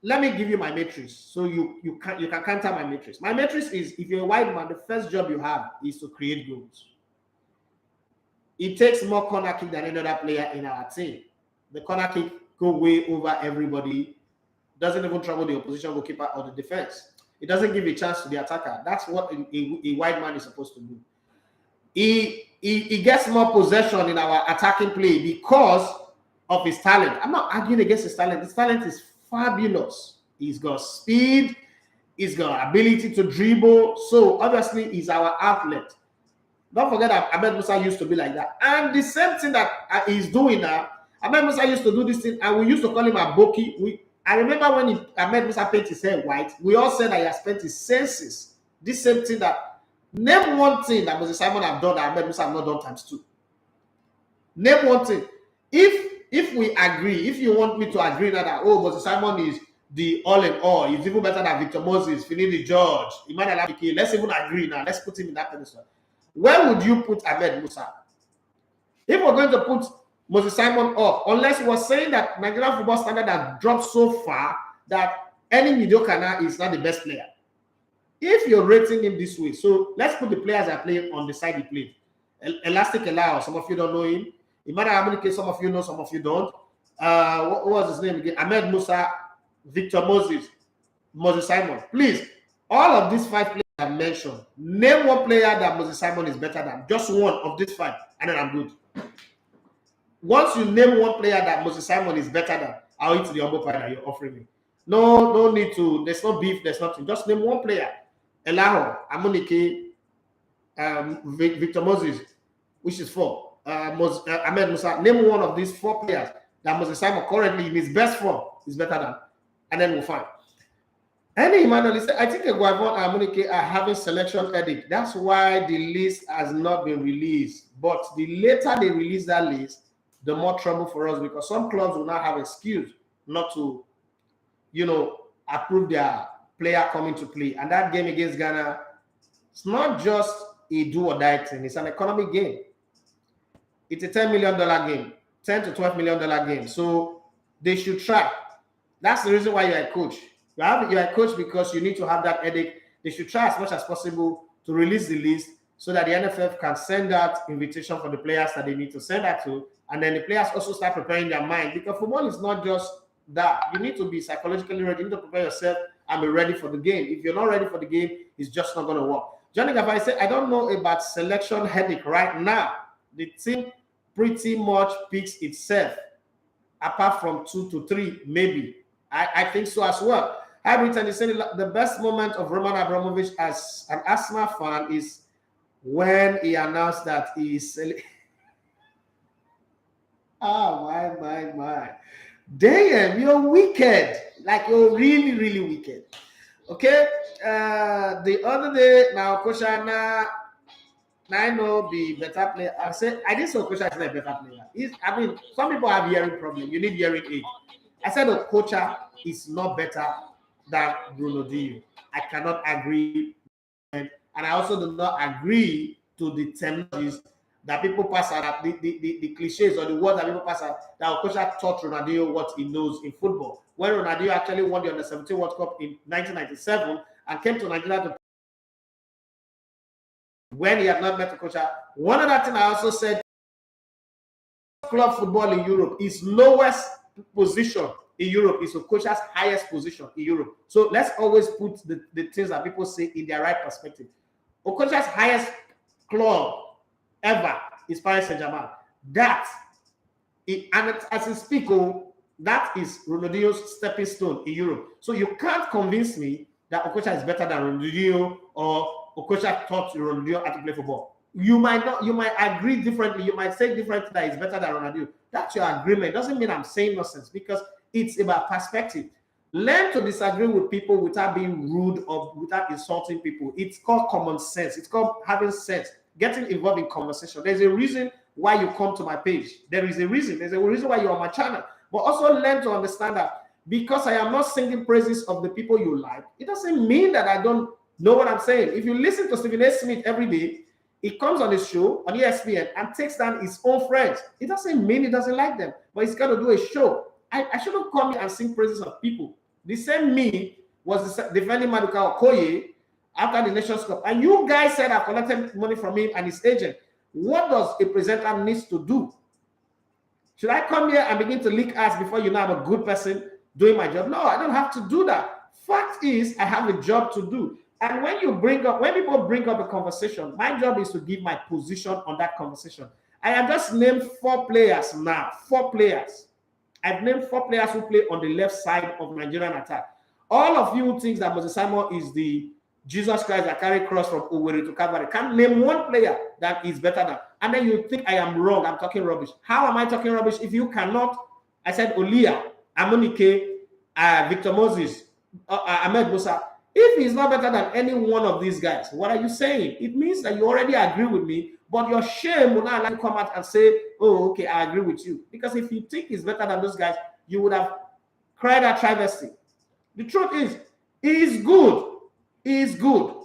let me give you my matrix, so you can counter my matrix. My matrix is, if you're a wide man, the first job you have is to create goals. It takes more corner kick than any other player in our team. The corner kick go way over everybody. Doesn't even trouble the opposition goalkeeper or the defense. It doesn't give a chance to the attacker. That's what a wide man is supposed to do. He gets more possession in our attacking play because of his talent. I'm not arguing against his talent. His talent is fabulous. He's got speed. He's got ability to dribble. So obviously he's our outlet. Don't forget that Ahmed Musa used to be like that. And the same thing that he's doing now, Ahmed Musa used to do this thing, and we used to call him Aboki. I remember when Ahmed Musa painted his hair white, we all said that he has spent his senses. This same thing that, name one thing that Moses Simon have done that Ahmed Musa have not done times two. Name one thing. If we agree, if you want me to agree that Moses Simon is the all in all, he's even better than Victor Moses, Finidi George, Emmanuel Abike, let's even agree now. Let's put him in that position. Where would you put Ahmed Musa? If we're going to put Moses Simon up, unless you were saying that Nigerian football standard has dropped so far that any mediocre now is not the best player. If you're rating him this way, so let's put the players that play on the side he played. Elastic Elau, some of you don't know him. Emmanuel Abike, some of you know, some of you don't. What was his name again? Ahmed Musa, Victor Moses, Moses Simon. Please, all of these five players I mentioned, name one player that Moses Simon is better than. Just one of these five, and then I'm good. Once you name one player that Moses Simon is better than, I'll eat the humble pie that you're offering me. No need to. There's no beef. There's nothing. Just name one player. Elaho, Amunike, Victor Moses, which is 4. Ahmed Musa. Name one of these 4 players that Moses Simon currently in his best form is better than, and then we'll find. Any Emmanuel, I think Guavon and Amunike are having selection headache. That's why the list has not been released. But the later they release that list, the more trouble for us, because some clubs will now have excuse not to, approve their player coming to play. And that game against Ghana, it's not just a do or die thing. It's an economic game. It's a $10 million game, $10 to $12 million game. So they should try. That's the reason why you're a coach. You're a coach because you need to have that headache. They should try as much as possible to release the list so that the NFF can send out invitation for the players that they need to send that to. And then the players also start preparing their mind, because football is not just that. You need to be psychologically ready. You need to prepare yourself and be ready for the game. If you're not ready for the game, it's just not going to work. Johnny Gavai said, I don't know about selection headache right now. The team pretty much picks itself, apart from 2 to 3, maybe. I think so as well. Everton is saying the best moment of Roman Abramovich as an Arsenal fan is when he announced that he's. Oh, my. Damn, you're wicked. Like, you're really, really wicked. Okay? The other day, now, Koshana, I know the better player. I didn't say Okocha is not a better player. Some people have hearing problem. You need hearing aid. I said Okocha is not better than Ronaldinho. I cannot agree. And I also do not agree to the terminologies that people pass out, the cliches or the words that people pass out, that Okocha taught Ronaldinho what he knows in football. When Ronaldinho actually won the Under-17 World Cup in 1997 and came to Nigeria to when he had not met Okocha. One other thing I also said, club football in Europe is lowest position in Europe is Okocha's highest position in Europe. So let's always put the things that people say in their right perspective. Okocha's highest club ever is Paris Saint-Germain. And as I speak, that is Ronaldinho's stepping stone in Europe. So you can't convince me that Okocha is better than Ronaldinho or Okocha taught Ronaldinho how to play football. You might agree differently. You might say differently that it's better than Ronaldinho. That's your agreement. It doesn't mean I'm saying nonsense, because it's about perspective. Learn to disagree with people without being rude or without insulting people. It's called common sense. It's called having sense, getting involved in conversation. There's a reason why you come to my page. There is a reason. There's a reason why you're on my channel. But also learn to understand that because I am not singing praises of the people you like, it doesn't mean that I don't know what I'm saying. If you listen to Stephen A. Smith every day, he comes on his show on ESPN and takes down his own friends. It doesn't mean he doesn't like them, but he's got to do a show. I shouldn't come here and sing praises of people. The same me was defending Maduka Okoye after the Nations Cup. And you guys said I collected money from him and his agent. What does a presenter need to do? Should I come here and begin to lick ass before you know I'm a good person doing my job? No, I don't have to do that. Fact is, I have a job to do. And when people bring up a conversation, my job is to give my position on that conversation. I have just named 4 players now. 4 players. I've named 4 players who play on the left side of Nigerian attack. All of you think that Moses Simon is the Jesus Christ that carry cross from Owerri to Calvary. Can't name one player that is better than. And then you think I am wrong. I'm talking rubbish. How am I talking rubbish if you cannot? I said Olia, Amunike, Victor Moses, Ahmed Musa. If he's not better than any one of these guys, what are you saying? It means that you already agree with me, but your shame will not allow you to come out and say, oh, okay, I agree with you. Because if you think he's better than those guys, you would have cried at travesty. The truth is, he is good. He is good.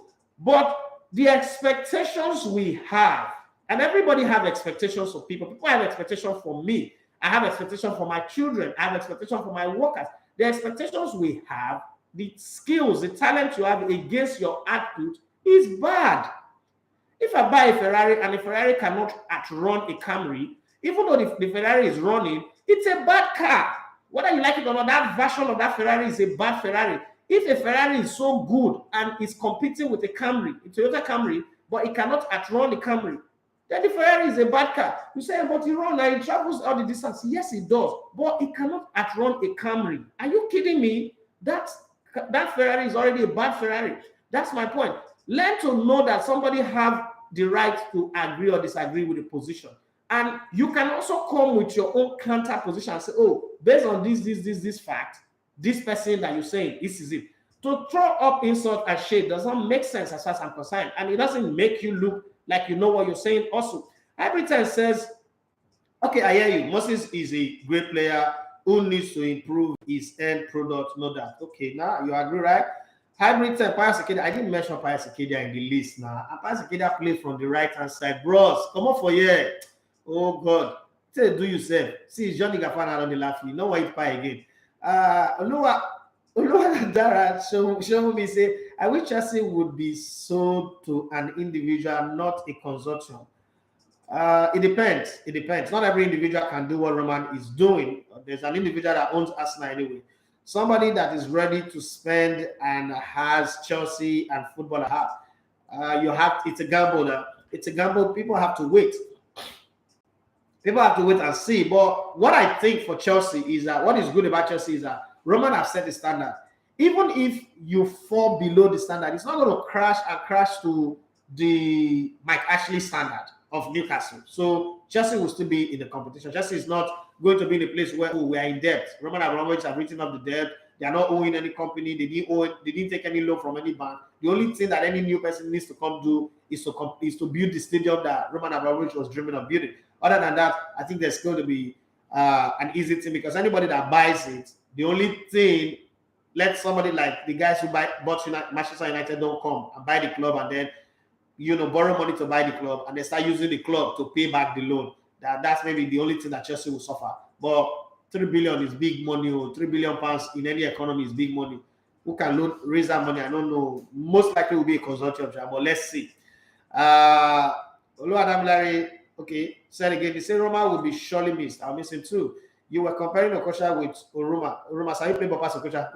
But the expectations we have, and everybody have expectations of people. People have expectations for me. I have expectations for my children. I have expectations for my workers. The expectations we have, the skills, the talent you have against your output is bad. If I buy a Ferrari and the Ferrari cannot outrun a Camry, even though the Ferrari is running, it's a bad car. Whether you like it or not, that version of that Ferrari is a bad Ferrari. If a Ferrari is so good and is competing with a Camry, a Toyota Camry, but it cannot outrun the Camry, then the Ferrari is a bad car. You say, but it runs and it travels all the distance. Yes, it does, but it cannot outrun a Camry. Are you kidding me? that Ferrari is already a bad Ferrari. That's my point. Learn to know that somebody have the right to agree or disagree with the position. And you can also come with your own counter position and say, oh, based on this fact, this person that you're saying, this is it. To throw up insult and shade does not make sense as far as I'm concerned. And it doesn't make you look like you know what you're saying also. Everton says, okay, I hear you. Moses is a great player who needs to improve his end product, no doubt. Okay, now you agree, right? Hybrid 10, Pius Ikeda. I didn't mention Pius Ikeda in the list now. And Pius Ikeda played from the right-hand side. Bros, come on for here. Oh, God. Say, do yourself. See, Johnny Gafana on the laugh. You know what it pie again. Oluwa Dara show me say, I wish Chelsea would be sold to an individual, not a consortium. It depends. It depends. Not every individual can do what Roman is doing. There's an individual that owns Arsenal anyway. Somebody that is ready to spend and has Chelsea and football at heart. It's a gamble now. It's a gamble. People have to wait. People have to wait and see. But what I think for Chelsea is that what is good about Chelsea is that Roman has set the standard. Even if you fall below the standard, it's not going to crash to the Mike Ashley standard of Newcastle. So Chelsea will still be in the competition. Chelsea is not going to be in a place where we are in debt. Roman Abramovich have written up the debt. They are not owing any company. They didn't take any loan from any bank. The only thing that any new person needs to come do is to build the stadium that Roman Abramovich was dreaming of building. Other than that, I think there's going to be an easy thing because anybody that buys it, the only thing, let somebody like the guys who bought Manchester United don't come and buy the club and then borrow money to buy the club and they start using the club to pay back the loan. That's maybe the only thing that Chelsea will suffer. But 3 billion is big money. Or 3 billion pounds in any economy is big money. Who can raise that money? I don't know. Most likely will be a consortium, but let's see. Oluwadamilare, okay, said again, he said Roma will be surely missed. I'll miss him too. You were comparing Okocha with Oruma. Oruma, so you play Bopas Okocha.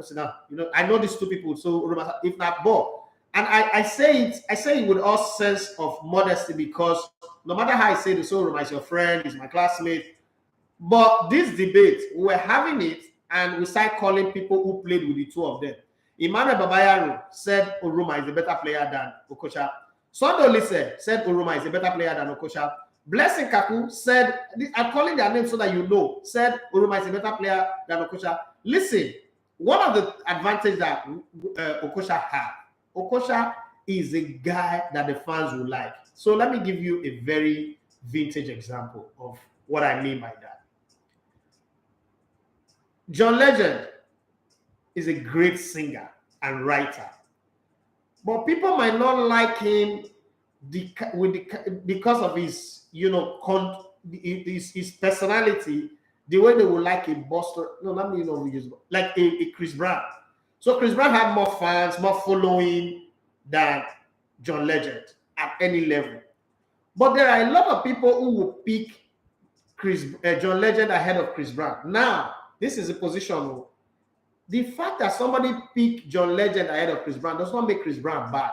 I know these two people, so Oruma, if not ball. And I say it with all sense of modesty because no matter how I say this, so Oruma is your friend, he's my classmate. But this debate, we were having it and we started calling people who played with the two of them. Emmanuel Babayaro said Oruma is a better player than Okocha. Sondoli said Oruma is a better player than Okocha. Blessing Kaku said, I'm calling their name so that you know, said Oruma is a better player than Okocha. Listen, one of the advantages that Okocha had, Okocha is a guy that the fans will like. So let me give you a very vintage example of what I mean by that. John Legend is a great singer and writer, but people might not like him because of his, his personality, the way they would like a Boston. No, let me use like a Chris Brown. So Chris Brown had more fans, more following than John Legend at any level. But there are a lot of people who will pick John Legend ahead of Chris Brown. Now, this is a position. The fact that somebody picked John Legend ahead of Chris Brown does not make Chris Brown bad.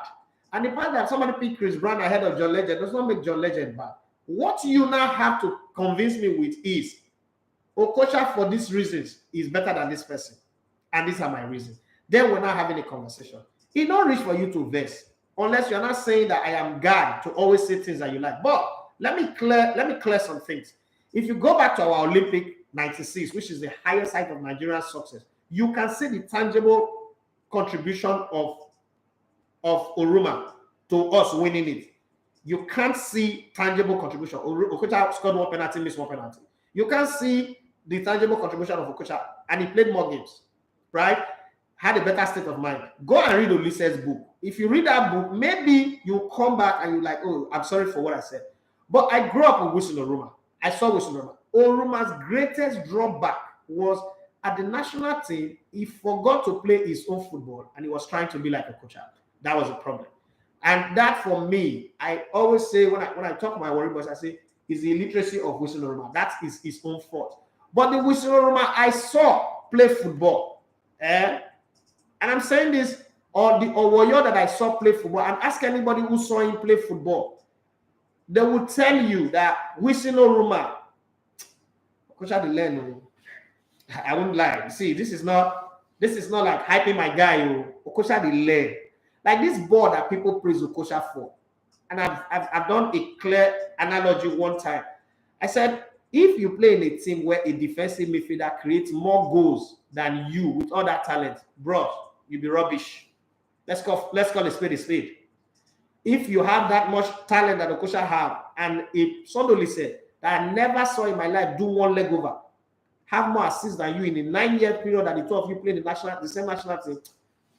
And the fact that somebody picked Chris Brown ahead of John Legend does not make John Legend bad. What you now have to convince me with is Okocha for these reasons is better than this person. And these are my reasons. Then we're not having a conversation. It's not rich for you to vex, unless you're not saying that I am God to always say things that you like. But let me clear some things. If you go back to our Olympic 96, which is the highest height of Nigerian success, you can see the tangible contribution of Oruma to us winning it. You can't see tangible contribution. Okocha scored one penalty, missed one penalty. You can't see the tangible contribution of Okocha, and he played more games, right? Had a better state of mind. Go and read Ulises' book. If you read that book, maybe you come back and you're like, oh, I'm sorry for what I said. But I grew up with Wilson Oruma. I saw Wilson Oruma. Oruma's greatest drawback was at the national team, he forgot to play his own football and he was trying to be like Okocha. That was a problem. And that for me, I always say when I talk to my Warri boys, I say, is the illiteracy of Wilson Oruma. That is his own fault. But the Wilson Oruma I saw play football, and I'm saying this, or the Owoyo that I saw play football, and ask anybody who saw him play football, they will tell you that Wilson Oruma, Coach had to learn. I wouldn't lie. See, this is not This is not like hyping my guy. Okocha the leg. Like this ball that people praise Okocha for. And I've done a clear analogy one time. I said, if you play in a team where a defensive midfielder creates more goals than you with all that talent, bro, you'll be rubbish. Let's call a spade a spade. If you have that much talent that Okocha have, and if somebody said that I never saw in my life do one leg over, have more assists than you in a 9-year period that the two of you play in the same national team,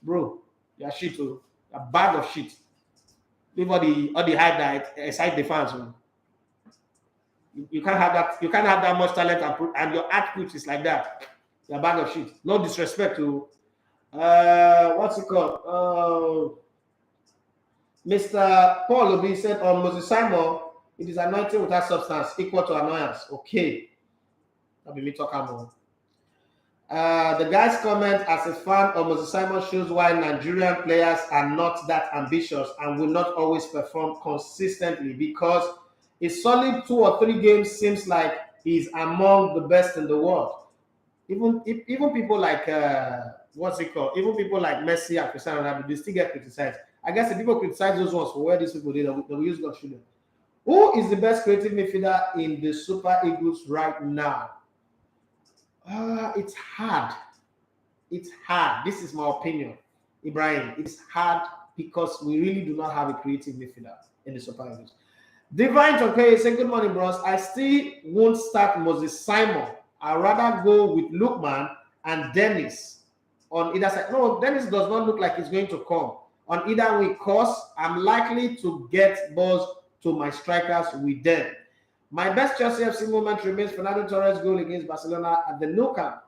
bro, you're shit, a bag of shit. Leave all the hype that excite the fans. You can't have that. You can't have that much talent and your output is like that. You're a bag of shit. No disrespect to what's it called? Mr. Paul Obi said on Moses Simon, it is anointing without substance equal to annoyance. Okay. I'll be me talking more. The guy's comment as a fan of Moses Simon shows why Nigerian players are not that ambitious and will not always perform consistently, because a solid 2 or 3 games seems like he's among the best in the world. Even people like what's it called? Even people like Messi and Cristiano Ronaldo, they still get criticized. I guess if people criticize those ones for where these people did, they will use God shoot them. Who is the best creative midfielder in the Super Eagles right now? It's hard. It's hard. This is my opinion, Ibrahim. It's hard because we really do not have a creative midfielder in the Super Eagles. Divine okay, say good morning, bros. I still won't start Moses Simon. I'd rather go with Lookman and Dennis on either side. No, Dennis does not look like he's going to come on either way, cause I'm likely to get balls to my strikers with them. My best Chelsea FC moment remains Fernando Torres' goal against Barcelona at the Nou Camp.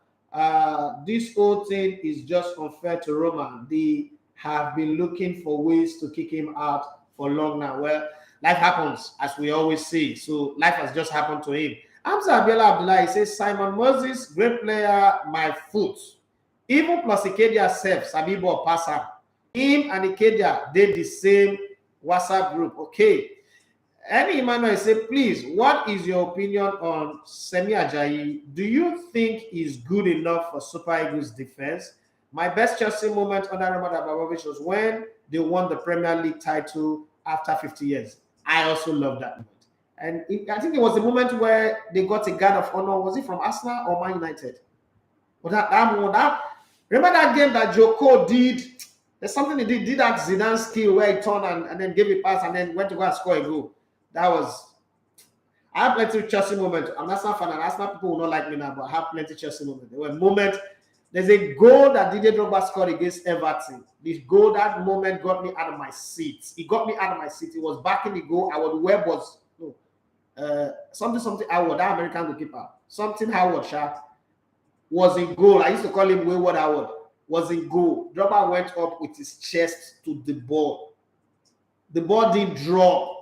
This whole thing is just unfair to Roma. They have been looking for ways to kick him out for long now. Well, life happens, as we always say. So life has just happened to him. Hamza Abiola Abdullah says, Simon Moses, great player, my foot. Even plus Ikedia self, Sabibo Passa. Him and Ikedia did the same WhatsApp group. Okay. Any Emmanuel say, please, what is your opinion on Semi Ajayi? Do you think he's good enough for Super Eagles defense? My best Chelsea moment under Roman Abramovich was when they won the Premier League title after 50 years. I also love that moment. And I think it was the moment where they got a guard of honor. Was it from Arsenal or Man United? But remember that game that Joko did? There's something he did that Zidane skill where he turned and then gave a pass and then went to go and score a goal. That was, I have plenty of Chelsea moments. I'm not a fan, and Arsenal people will not like me now, but I have plenty of Chelsea moments. There were moments. There's a goal that Didier Drogba scored against Everton. This goal, that moment got me out of my seat. It got me out of my seat. It was back in the goal. Howard Webb was something Howard, that American goalkeeper. Something Howard was in goal. I used to call him Wayward Howard. Was in goal. Drogba went up with his chest to the ball. The ball didn't drop.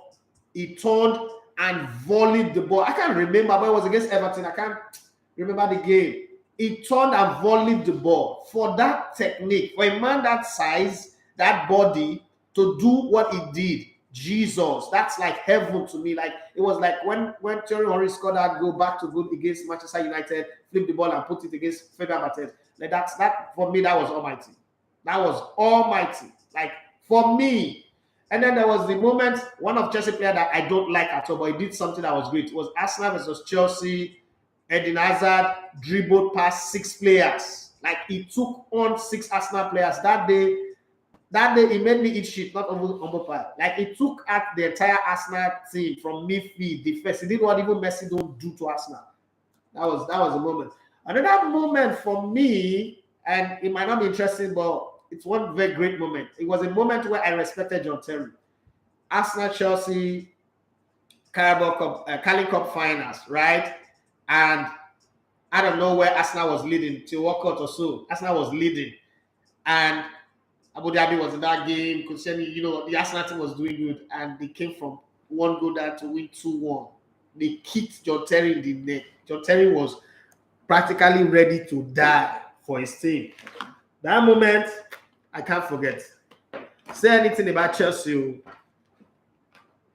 He turned and volleyed the ball. I can't remember, but it was against Everton. I can't remember the game. He turned and volleyed the ball. For that technique, for a man that size, that body, to do what he did, Jesus, that's like heaven to me. Like it was like when Thierry Henry scored that goal back to goal against Manchester United, flipped the ball and put it against Fabian Barthez. Like that for me, that was almighty. That was almighty. Like for me. And then there was the moment, one of Chelsea player that I don't like at all, but he did something that was great. It was Arsenal versus Chelsea. Eden Hazard dribbled past 6 players. Like he took on 6 Arsenal players that day. That day he made me eat shit, not humble pie. Like he took out the entire Arsenal team from midfield, defense. He did what even Messi don't do to Arsenal. That was the moment. Another moment for me, and it might not be interesting, but it's one very great moment. It was a moment where I respected John Terry. Arsenal, Chelsea, Carabao Cup, Carling Cup finals, right? And I don't know where Arsenal was leading till walkout or so. Arsenal was leading, and Abu Dhabi was in that game. The Arsenal team was doing good, and they came from 1 goal down to win 2-1. They kicked John Terry in the neck. John Terry was practically ready to die for his team. That moment, I can't forget. Say anything about Chelsea,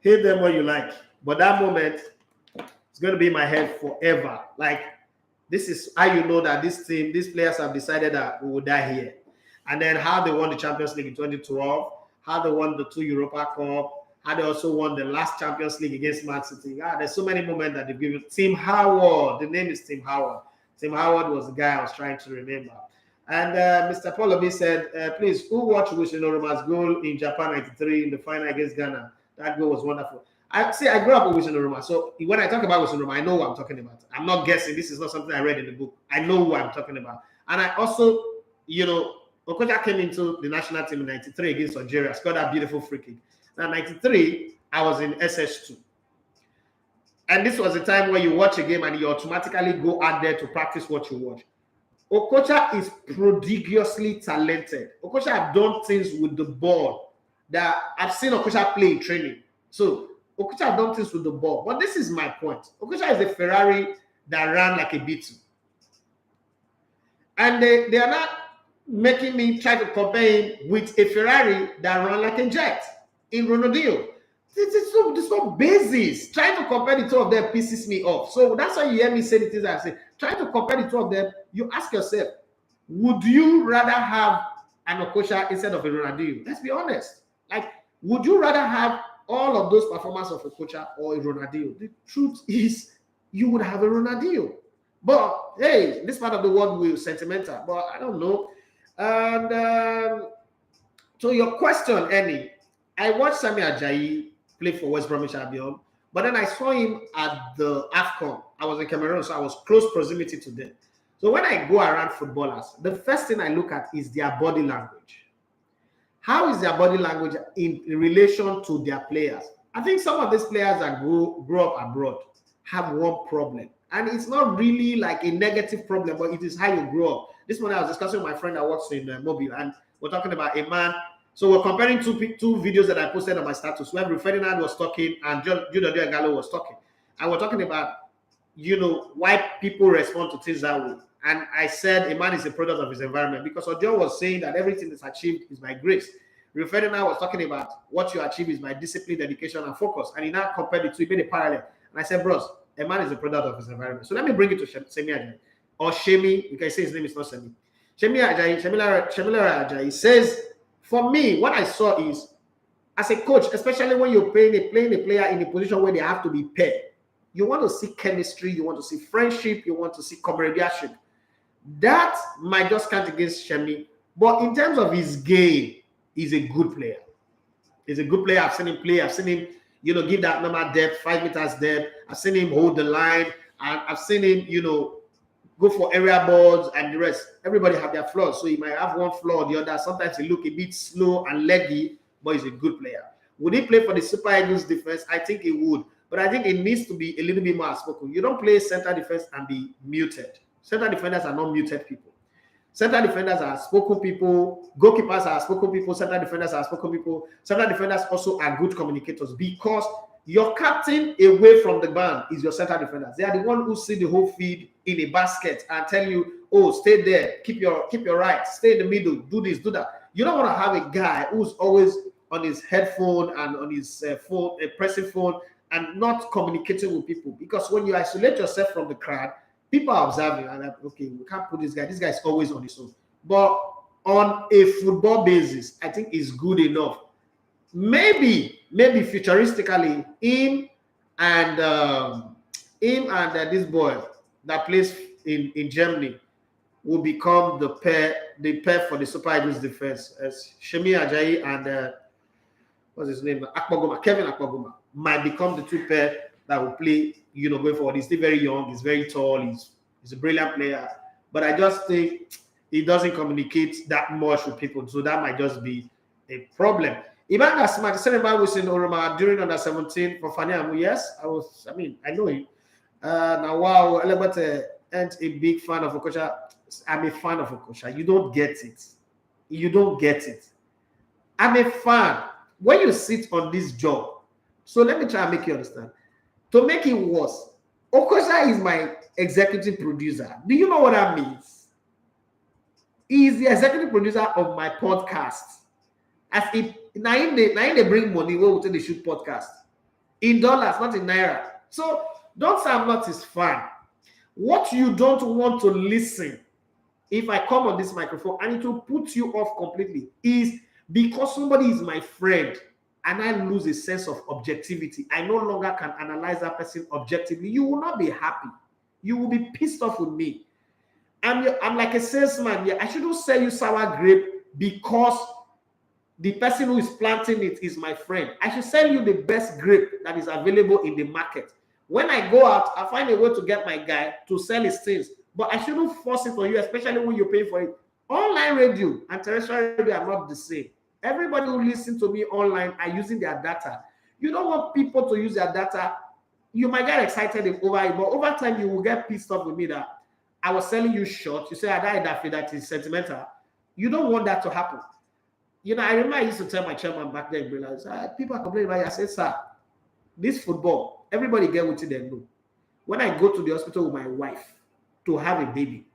hate them what you like, but that moment is going to be in my head forever. Like This is how you know that this team, these players have decided that we will die here. And then how they won the Champions League in 2012, how they won the 2 Europa Cup, how they also won the last Champions League against Man City. There's so many moments that they've given. Tim Howard, the name is Tim Howard. Tim Howard was the guy I was trying to remember. And Mr. Polobi said, please, who watched Wishinoroma's goal in Japan 93 in the final against Ghana? That goal was wonderful. I grew up with Wishinoroma. So when I talk about Wishinoroma, I know what I'm talking about. I'm not guessing. This is not something I read in the book. I know who I'm talking about. And I also, Okocha came into the national team in 93 against Algeria, scored that beautiful free kick. Now, 93, I was in SS2. And this was the time where you watch a game and you automatically go out there to practice what you watch. Okocha is prodigiously talented. Okocha have done things with the ball that I've seen Okocha play in training. So Okocha have done things with the ball. But this is my point. Okocha is a Ferrari that ran like a B2. And they are not making me try to compare him with a Ferrari that ran like a jet in Ronaldinho. This is not basis. Trying to compare the two of them pisses me off. So that's why you hear me say the things I say. Trying to compare the two of them, you ask yourself, would you rather have an Okocha instead of a Ronaldinho? Let's be honest. Like, would you rather have all of those performances of Okocha or a Ronaldinho? The truth is, you would have a Ronaldinho. But hey, this part of the world will sentimental. But I don't know. And so your question, Annie, I watched Sami Ajayi play for West Bromwich Albion, but then I saw him at the AFCON. I was in Cameroon, so I was close proximity to them. So when I go around footballers, the first thing I look at is their body language. How is their body language in relation to their players? I think some of these players that grow up abroad have one problem. And it's not really like a negative problem, but it is how you grow up. This morning I was discussing with my friend that works in Mobile, and we're talking about a man. So we're comparing two videos that I posted on my status where Ferdinand was talking and Judo Diagalo was talking. And we're talking about, why people respond to things that way. And I said a man is a product of his environment, because Ojo was saying that everything that's achieved is by grace. Ferdinand was talking about what you achieve is by discipline, dedication, and focus. And he now compared the two, he made a parallel. And I said, bros, a man is a product of his environment. So let me bring it to Semi Ajayi. Or Shemi, you can say his name is not Semi. Shemila Ajayi says, for me, what I saw is, as a coach, especially when you're playing a player in a position where they have to be paired, you want to see chemistry, you want to see friendship, you want to see comradeship. That might just count against Shemi. But in terms of his game, he's a good player. He's a good player. I've seen him play. I've seen him, give that normal depth, 5 meters depth. I've seen him hold the line. And I've seen him, go for area balls and the rest. Everybody have their flaws. So he might have one flaw or the other. Sometimes he look a bit slow and leggy, but he's a good player. Would he play for the Super Eagles defense? I think he would. But I think it needs to be a little bit more outspoken. You don't play center defense and be muted. Center defenders are not muted people. Center defenders are spoken people. Goalkeepers are spoken people. Center defenders are spoken people. Center defenders also are good communicators, because your captain away from the band is your center defenders. They are the one who see the whole field in a basket and tell you, oh, stay there, keep your right, stay in the middle, do this, do that. You don't want to have a guy who's always on his headphone and on his phone, a pressing phone, and not communicating with people. Because when you isolate yourself from the crowd, people are observing and like, okay, we can't put this guy. This guy is always on his own. But on a football basis, I think it's good enough. Maybe futuristically, him and this boy that plays in Germany will become the pair for the Super Eagles defense, as Shemi Ajayi and what's his name, Kevin Akpoguma might become the two pair that will play, going forward. He's still very young, he's very tall, he's a brilliant player, but I just think he doesn't communicate that much with people, so that might just be a problem. Ibanga Smart, Senegal was in Oroma during under 17 for Fani Amu. Yes, I know him. Now, wow, Elegbete ain't a big fan of Okocha. I'm a fan of Okocha. You don't get it. You don't get it. I'm a fan. When you sit on this job, so let me try and make you understand. To make it worse, Okocha is my executive producer. Do you know what that means? He is the executive producer of my podcast. As if now they bring money where we take the shoot podcast in dollars, not in naira. So don't say I'm not his fan. What you don't want to listen, if I come on this microphone and it will put you off completely, is because somebody is my friend and I lose a sense of objectivity. I no longer can analyze that person objectively. You will not be happy. You will be pissed off with me. I'm like a salesman. Yeah, I shouldn't sell you sour grape because the person who is planting it is my friend. I should sell you the best grape that is available in the market. When I go out, I find a way to get my guy to sell his things. But I shouldn't force it on you, especially when you pay for it. Online radio and terrestrial radio are not the same. Everybody who listens to me online are using their data. You don't want people to use their data. You might get excited over it, but over time you will get pissed off with me that I was selling you short. You say I died that is sentimental. You don't want that to happen. You know, I remember I used to tell my chairman back then, people are complaining about it. I said, sir, this football, everybody get what they know. When I go to the hospital with my wife to have a baby,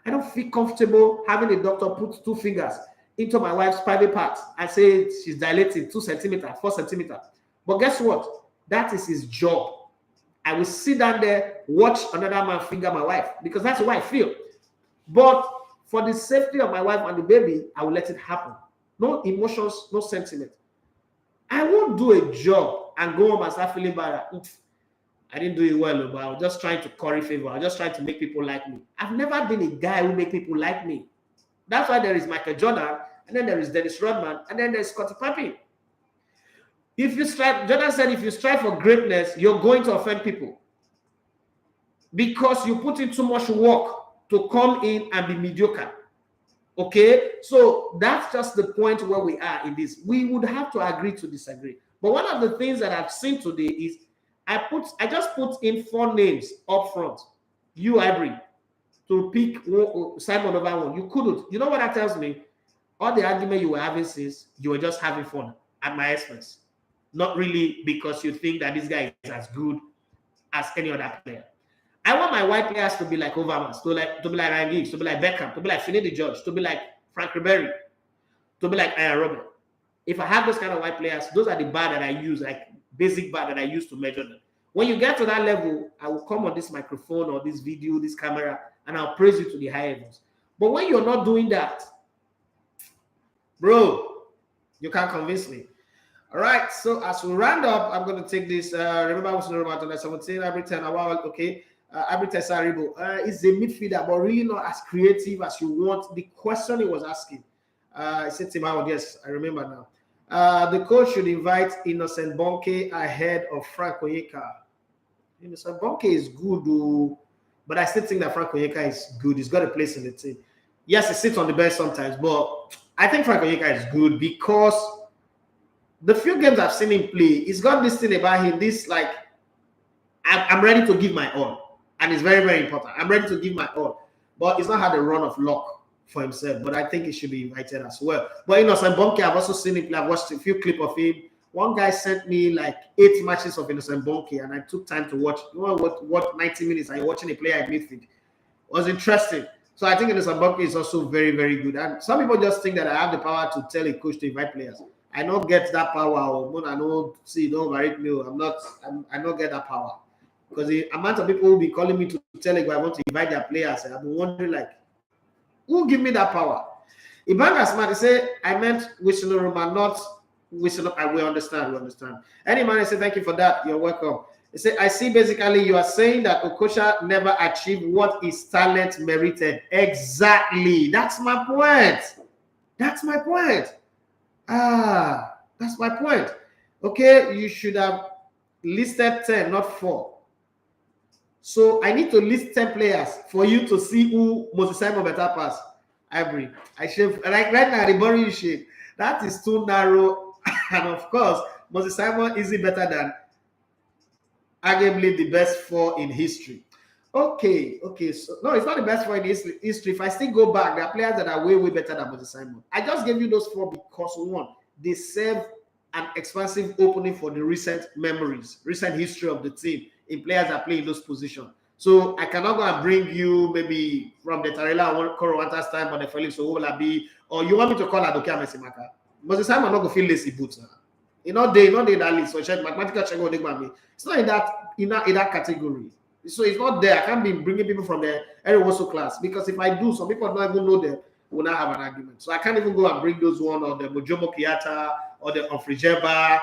I don't feel comfortable having a doctor put 2 fingers into my wife's private part and say she's dilated 2 centimeters, 4 centimeters. But guess what? That is his job. I will sit down there, watch another man finger my wife because that's what I feel. But for the safety of my wife and the baby, I will let it happen. No emotions, no sentiment. I won't do a job and go home and start feeling bad. I didn't do it well, but I was just trying to curry favor. I was just trying to make people like me. I've never been a guy who make people like me. That's why there is Michael Jordan, and then there is Dennis Rodman, and then there's Scottie Pippen. If you strive, Jordan said, if you strive for greatness, you're going to offend people because you put in too much work to come in and be mediocre. Okay, so that's just the point where we are in this. We would have to agree to disagree. But one of the things that I've seen today is I just put in 4 names up front. You, Ivory, to pick Simon over one. You couldn't. You know what that tells me? All the argument you were having since you were just having fun at my expense. Not really because you think that this guy is as good as any other player. I want my white players to be like Overmars, to be like Ryan Giggs, to be like Beckham, to be like Finidi George, to be like Frank Ribery, to be like Ian Robert. If I have those kind of white players, those are the bar that I use, like basic bar that I use to measure them. When you get to that level, I will come on this microphone or this video, this camera, and I'll praise you to the high heavens. But when you're not doing that, bro, you can't convince me. All right, so as we round up, I'm going to take this. Remember, I was talking about under 17 every 10 hours. Okay, every Tesaribo is a midfielder, but really not as creative as you want. The question he was asking, I said to him, yes, I remember now. The coach should invite Innocent Bonke ahead of Frank Onyeka. Innocent Bonke is good, though, but I still think that Frank Onyeka is good. He's got a place in the team. Yes, he sits on the bench sometimes, but I think Frank Onyeka is good because the few games I've seen him play, he's got this thing about him, this like, I'm ready to give my all. And it's very, very important. I'm ready to give my all. But he's not had a run of luck for himself. But I think he should be invited as well. But Innocent Bonke, I've also seen him play. I've watched a few clips of him. One guy sent me like 8 matches of Innocent Bonke, and I took time to watch. You know what 90 minutes are you watching a player at midfield? It was interesting. So I think Innocent Bonke is also very, very good. And some people just think that I have the power to tell a coach to invite players. I don't get that power. I don't see, don't overrate me. I don't get that power. Because the amount of people will be calling me to tell I want to invite their players. I've been wondering, like, who give me that power? Ibanga Smart, he said, I meant Wishinuruma, not Wishinuruma. We understand. Any man, I say, thank you for that. You're welcome. He said, I see basically you are saying that Okocha never achieved what his talent merited. Exactly. That's my point. That's my point. That's my point. Okay, you should have listed 10, not 4. So I need to list 10 players for you to see who Moses Simon better pass. Ivory. I should like right now the boring shit. That is too narrow. And of course, Moses Simon isn't better than arguably the best 4 in history. Okay. So no, it's not the best 4 in history. If I still go back, there are players that are way, way better than Moses Simon. I just gave you those 4 because 1, they serve an expansive opening for the recent history of the team in players that play in those positions. So I cannot go and bring you maybe from the Tarela or Korowanta's time, but the Felix Owolabi, or you want me to call Adoke Amesimaka. Moses Simon not go feel lazy boots. Not in that list. So check mathematical check. It's not in that category. So it's not there. I can't be bringing people from the Erewoso class because if I do, some people don't even know them. Will not have an argument. So I can't even go and bring those one or the Mojomo Kiata or the Ofrijeba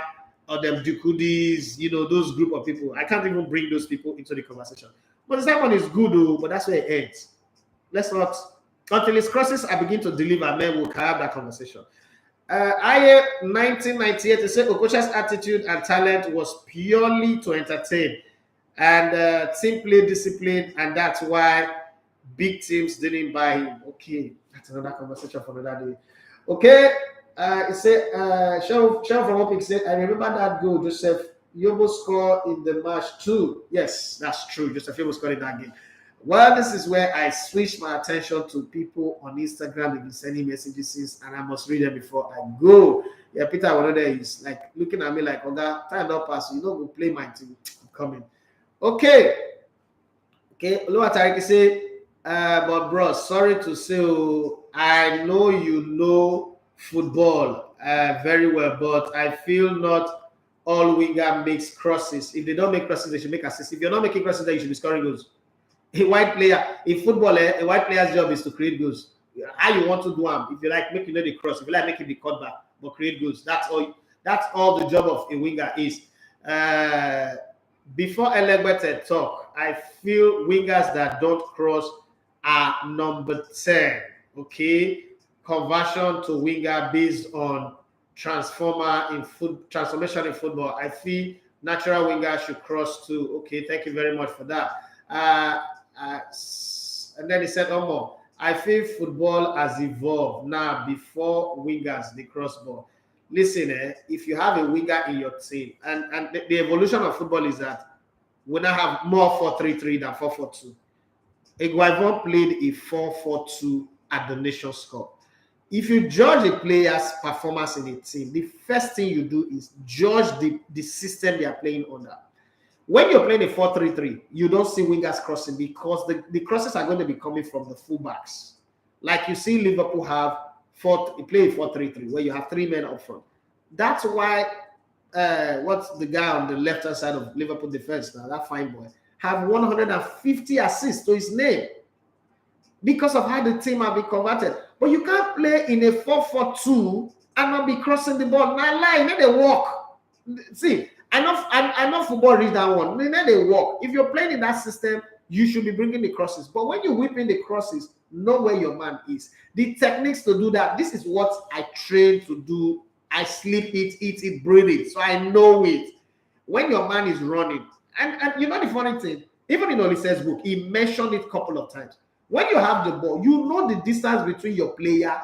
or the Dukudis, those group of people. I can't even bring those people into the conversation. But the second one is good, though, but that's where it ends. Let's not, until his crosses I begin to deliver, men will have that conversation. 1998, they said Okocha's attitude and talent was purely to entertain and team play discipline, and that's why big teams didn't buy him. Okay, that's another conversation for another day. Okay, it said, Cheryl from Opik said, I remember that goal Joseph Yobo scored in the match too. Yes, that's true. Joseph Yobo scored in that game. Well, this is where I switch my attention to people on Instagram. They've been sending messages, and I must read them before I go. Yeah, Peter Wanoda is like looking at me like, Oga, time up pass. You know, go play my team. I'm coming. Okay. Oluwa Tariki say, but bro, sorry to say, I know you know football very well, but I feel not all winger makes crosses. If they don't make crosses, they should make assists. If you're not making crosses, then you should be scoring goals. A white player in football, a white player's job is to create goals. How you want to do them? If you like, make the cross. If you like, make the cutback, but create goals. That's all the job of a winger is. Before Elegbete talk, I feel wingers that don't cross are number 10. Okay, conversion to winger based on transformation in football. I feel natural wingers should cross too. Okay, thank you very much for that. And then he said, more. I feel football has evolved now. Before wingers, the cross ball. Listen, if you have a winger in your team, and the evolution of football is that we now have more 4-3-3 than 4-4-2. Iguain played a 4-4-2 at the Nations Cup. If you judge a player's performance in a team, the first thing you do is judge the system they are playing under. When you're playing a 4-3-3, you don't see wingers crossing because the crosses are going to be coming from the fullbacks. Like you see Liverpool play a 4-3-3 where you have 3 men up front. That's why what's the guy on the left-hand side of Liverpool defense now, that fine boy, have 150 assists to his name because of how the team have been converted. But you can't play in a 4-4-2 and not be crossing the ball. Now lie, then they walk. See, I know football read that one. Then they walk. If you're playing in that system, you should be bringing the crosses. But when you whip in the crosses, know where your man is. The techniques to do that, this is what I train to do. I sleep it, eat it, breathe it. So I know it. When your man is running, and you know the funny thing, even in Olise's book, he mentioned it a couple of times. When you have the ball, you know the distance between your player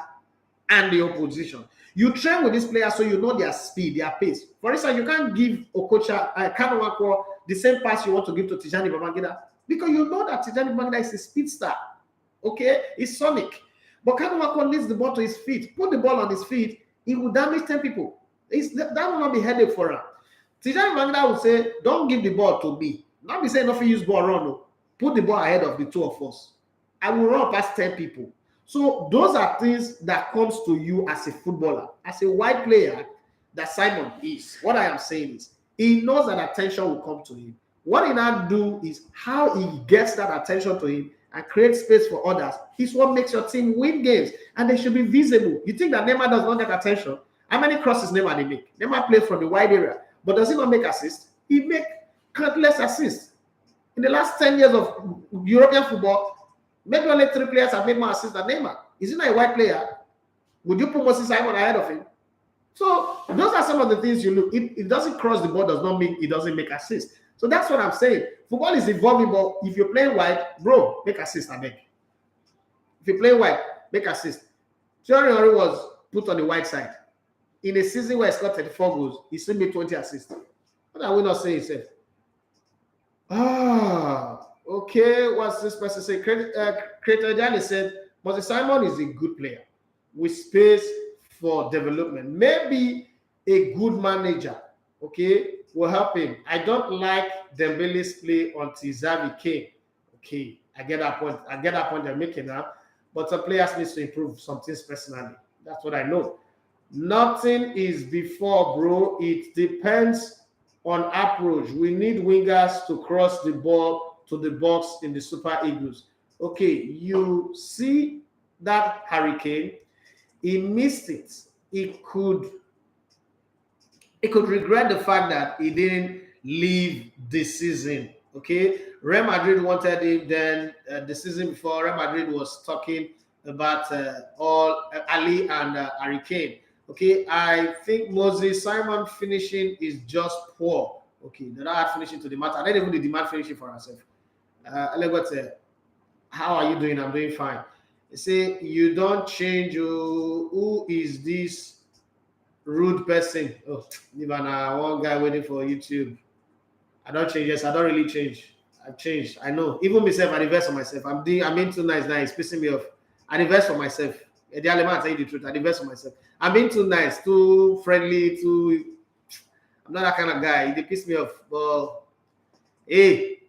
and the opposition. You train with this player so you know their speed, their pace. For instance, you can't give Okocha, Kanowako the same pass you want to give to Tijani Babangida because you know that Tijani Babangida is a speedster. Okay? He's sonic. But Kanowako needs the ball to his feet. Put the ball on his feet, he will damage 10 people. That will not be headache for him. Tijani Babangida will say, don't give the ball to me. Not be saying nothing use ball run. No. Put the ball ahead of the 2 of us. I will run past 10 people. So those are things that comes to you as a footballer, as a white player that Simon is. What I am saying is, he knows that attention will come to him. What he now do is how he gets that attention to him and creates space for others. Is what makes your team win games, and they should be visible. You think that Neymar does not get attention? How many crosses Neymar they make? Neymar plays from the wide area, but does he not make assists? He make countless assists. In the last 10 years of European football, maybe only 3 players have made more assists than Neymar. Is he not a white player? Would you put Moses Simon ahead of him? So those are some of the things you look. If it doesn't cross the ball, does not mean it doesn't make assists. So that's what I'm saying. Football is evolving, but if you're playing white, bro, make assist, I beg. If you play white, make assist. Thierry Henry was put on the white side. In a season where he scored 34 goals, he still made 20 assists. What are we not saying, himself? Okay, what's this person say? Creator Jali said, Moses Simon is a good player with space for development. Maybe a good manager, okay, will help him. I don't like Dembele's play until Xavi came. Okay, I get that point. They're making up. But some players need to improve some things personally. That's what I know. Nothing is before, bro. It depends on approach. We need wingers to cross the ball to the box in the Super Eagles. Okay, you see that hurricane, he missed it. He could regret the fact that he didn't leave the season. Okay, Real Madrid wanted him. Then the season before, Real Madrid was talking about all Ali and Hurricane. Okay, I think Moses Simon finishing is just poor. Okay, they're not finishing to the matter. I don't even demand finishing for ourselves. How are you doing? I'm doing fine. They say you don't change. Who is this rude person? Oh, even one guy waiting for YouTube. I don't change. Yes, I don't really change. I've changed. I know. Even myself, I invest for myself. I'm being too nice now. It's pissing me off. I invest for myself. The element, I tell you the truth. I invest for myself. I'm being too nice, too friendly, too. I'm not that kind of guy. They piss me off. But hey,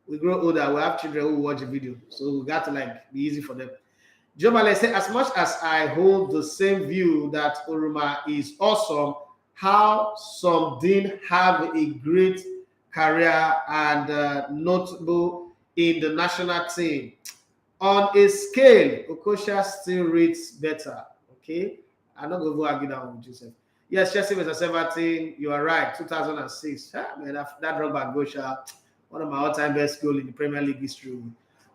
we grow older. We have children who watch the video, so we got to be easy for them. Jomale said, as much as I hold the same view that Oruma is awesome, how some didn't have a great career and notable in the national team. On a scale, Okocha still rates better. Okay, I'm not going to argue that one with Joseph. Yes, Chelsea was 17. You are right. 2006. Man, that Drogba Gosha, one of my all-time best goals in the Premier League history.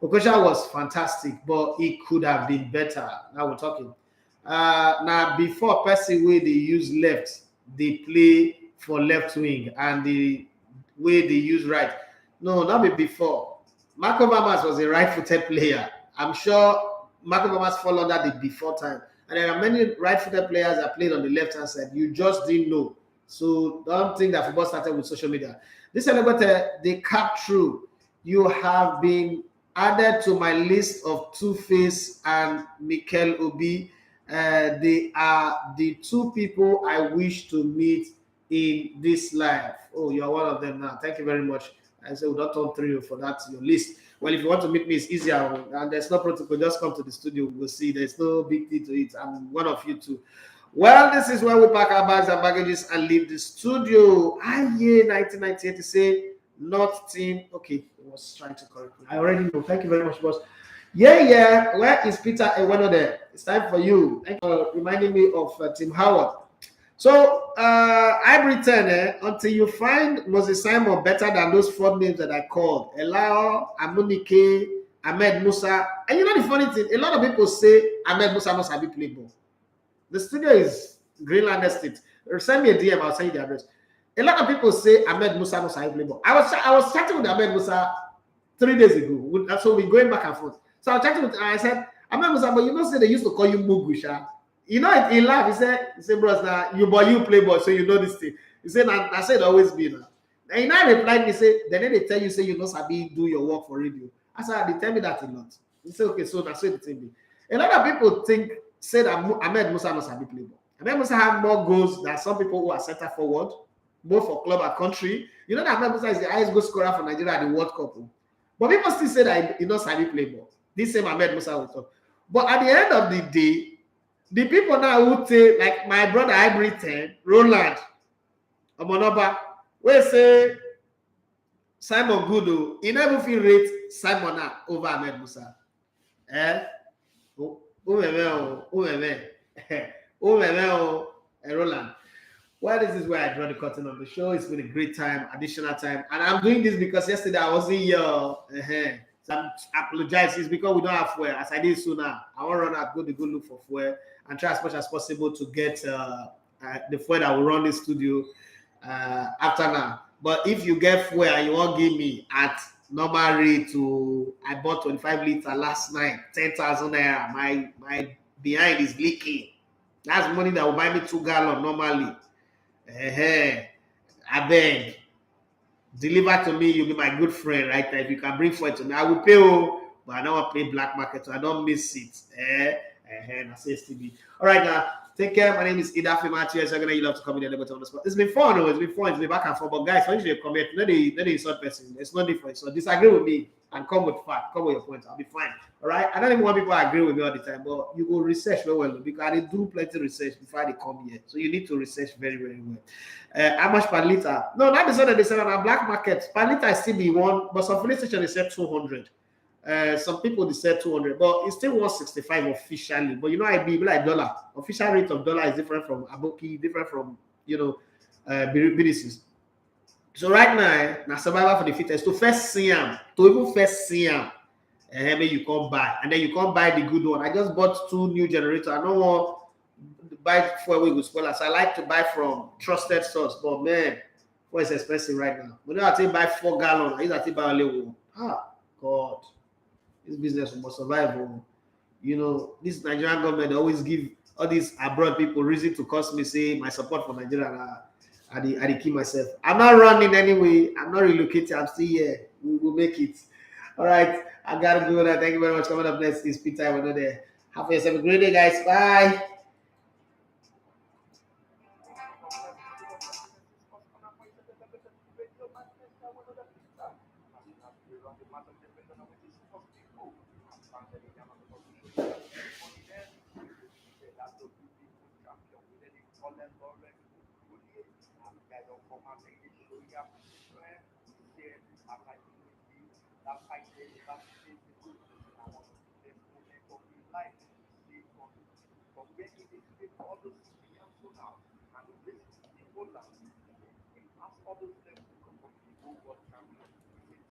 Okocha was fantastic, but he could have been better. Now we're talking. Now, before Percy, way they use left, they play for left wing, and the way they use right. No, not before. Marco Mamas was a right-footed player. I'm sure Marco Mamas fall under the before time. And there are many right-footed players that played on the left-hand side. You just didn't know. So don't think that football started with social media. This celebrity, they cap through. You have been added to my list of Toffees and Mikel Obi. They are the two people I wish to meet in this life. Oh, you're one of them now. Thank you very much. I said, we don't turn 3 for that your list. Well, if you want to meet me, it's easier. And there's no protocol. Just come to the studio. We'll see. There's no big deal to it. I'm one of you too. Well, this is where we pack our bags and baggages and leave the studio. 1998 to say, not team. Okay, I was trying to correct me. I already know. Thank you very much, boss. Yeah. Where is Peter Eweno there? It's time for you. Thank you for reminding me of Tim Howard. So, I return until you find Moses Simon better than those 4 names that I called. Elao, Amunike, Ahmed Musa. And you know the funny thing? A lot of people say Ahmed Musa must have played ball. The studio is Greenland Estate. Send me a DM, I'll send you the address. A lot of people say Ahmed Musa must have played ball. I was chatting with Ahmed Musa 3 days ago. So we're going back and forth. So I was chatting with him and I said, Ahmed Musa, but you know, say they used to call you Mugusha. You know, he laughed. He said, bros, now you play ball, so you know this thing. He said, I said always be now. And he now replied me, say, then they tell you, say you know Sabi do your work for radio. I said, they tell me that a lot. He said, okay, so that's what the thing be. A lot of people say that Ahmed Musa must have been play ball. Ahmed Musa have more goals than some people who are center forward, both for club and country. You know that Ahmed Musa is the highest goal scorer for Nigeria at the World Cup. But people still say that he knows Sabi play ball. This same Ahmed Musa will talk. But at the end of the day, the people now who say, like my brother Hybrid 10, Roland, Omonoba, we say Simon Gudo, he never feel rate Simon over Ahmed Musa. Roland. Well, this is where I draw the curtain on the show. It's been a great time, additional time. And I'm doing this because yesterday I wasn't here. So I apologize. It's because we don't have fuel. As I did so now, I want to run out, go look for fuel and try as much as possible to get the fuel that will run the studio after now. But if you get fuel and you won't give me at normal rate I bought 25 liter last night, 10,000 naira. My behind is leaking. That's money that will buy me 2 gallons normally. I beg. Deliver to me, you'll be my good friend, right? If you can bring fuel to me, I will pay, but I don't want to pay black market, so I don't miss it. And I say STB. All right, now take care. My name is Idafi Matthews. You love to come in the on the spot. It's been fun. It's been fun. It's been back and forth. But guys, when you comment, let the insult person. It's not different. So disagree with me and come with fact. Come with your points. I'll be fine. All right. I don't even want people to agree with me all the time, but you go research very well because I do plenty of research before they come here. So you need to research very, very well. How much per liter? No, not the same that they sell on a black market. Per liter is still be one, but some filling station they sell 200. Some people they sell 200, but it's still 165 officially. But you know, I be like dollar. Official rate of dollar is different from Aboki, different from BDCs. So right now survival for the fittest. To first see him, to even first see him, maybe you come buy, and then you come buy the good one. I just bought 2 new generators. I don't want to buy fuel with spoilers. I like to buy from trusted source, but man, fuel is expensive right now. When I think buy 4 gallons, I think buy only one. God. This business must survive. This Nigerian government always give all these abroad people reason to cost me, say my support for Nigeria. I keep myself. I'm not running anyway. I'm not relocating. I'm still here. We will make it. All right. I gotta go there. Thank you very much. Coming up next is Peter. We're not there. Have yourself a great day, guys. Bye. All those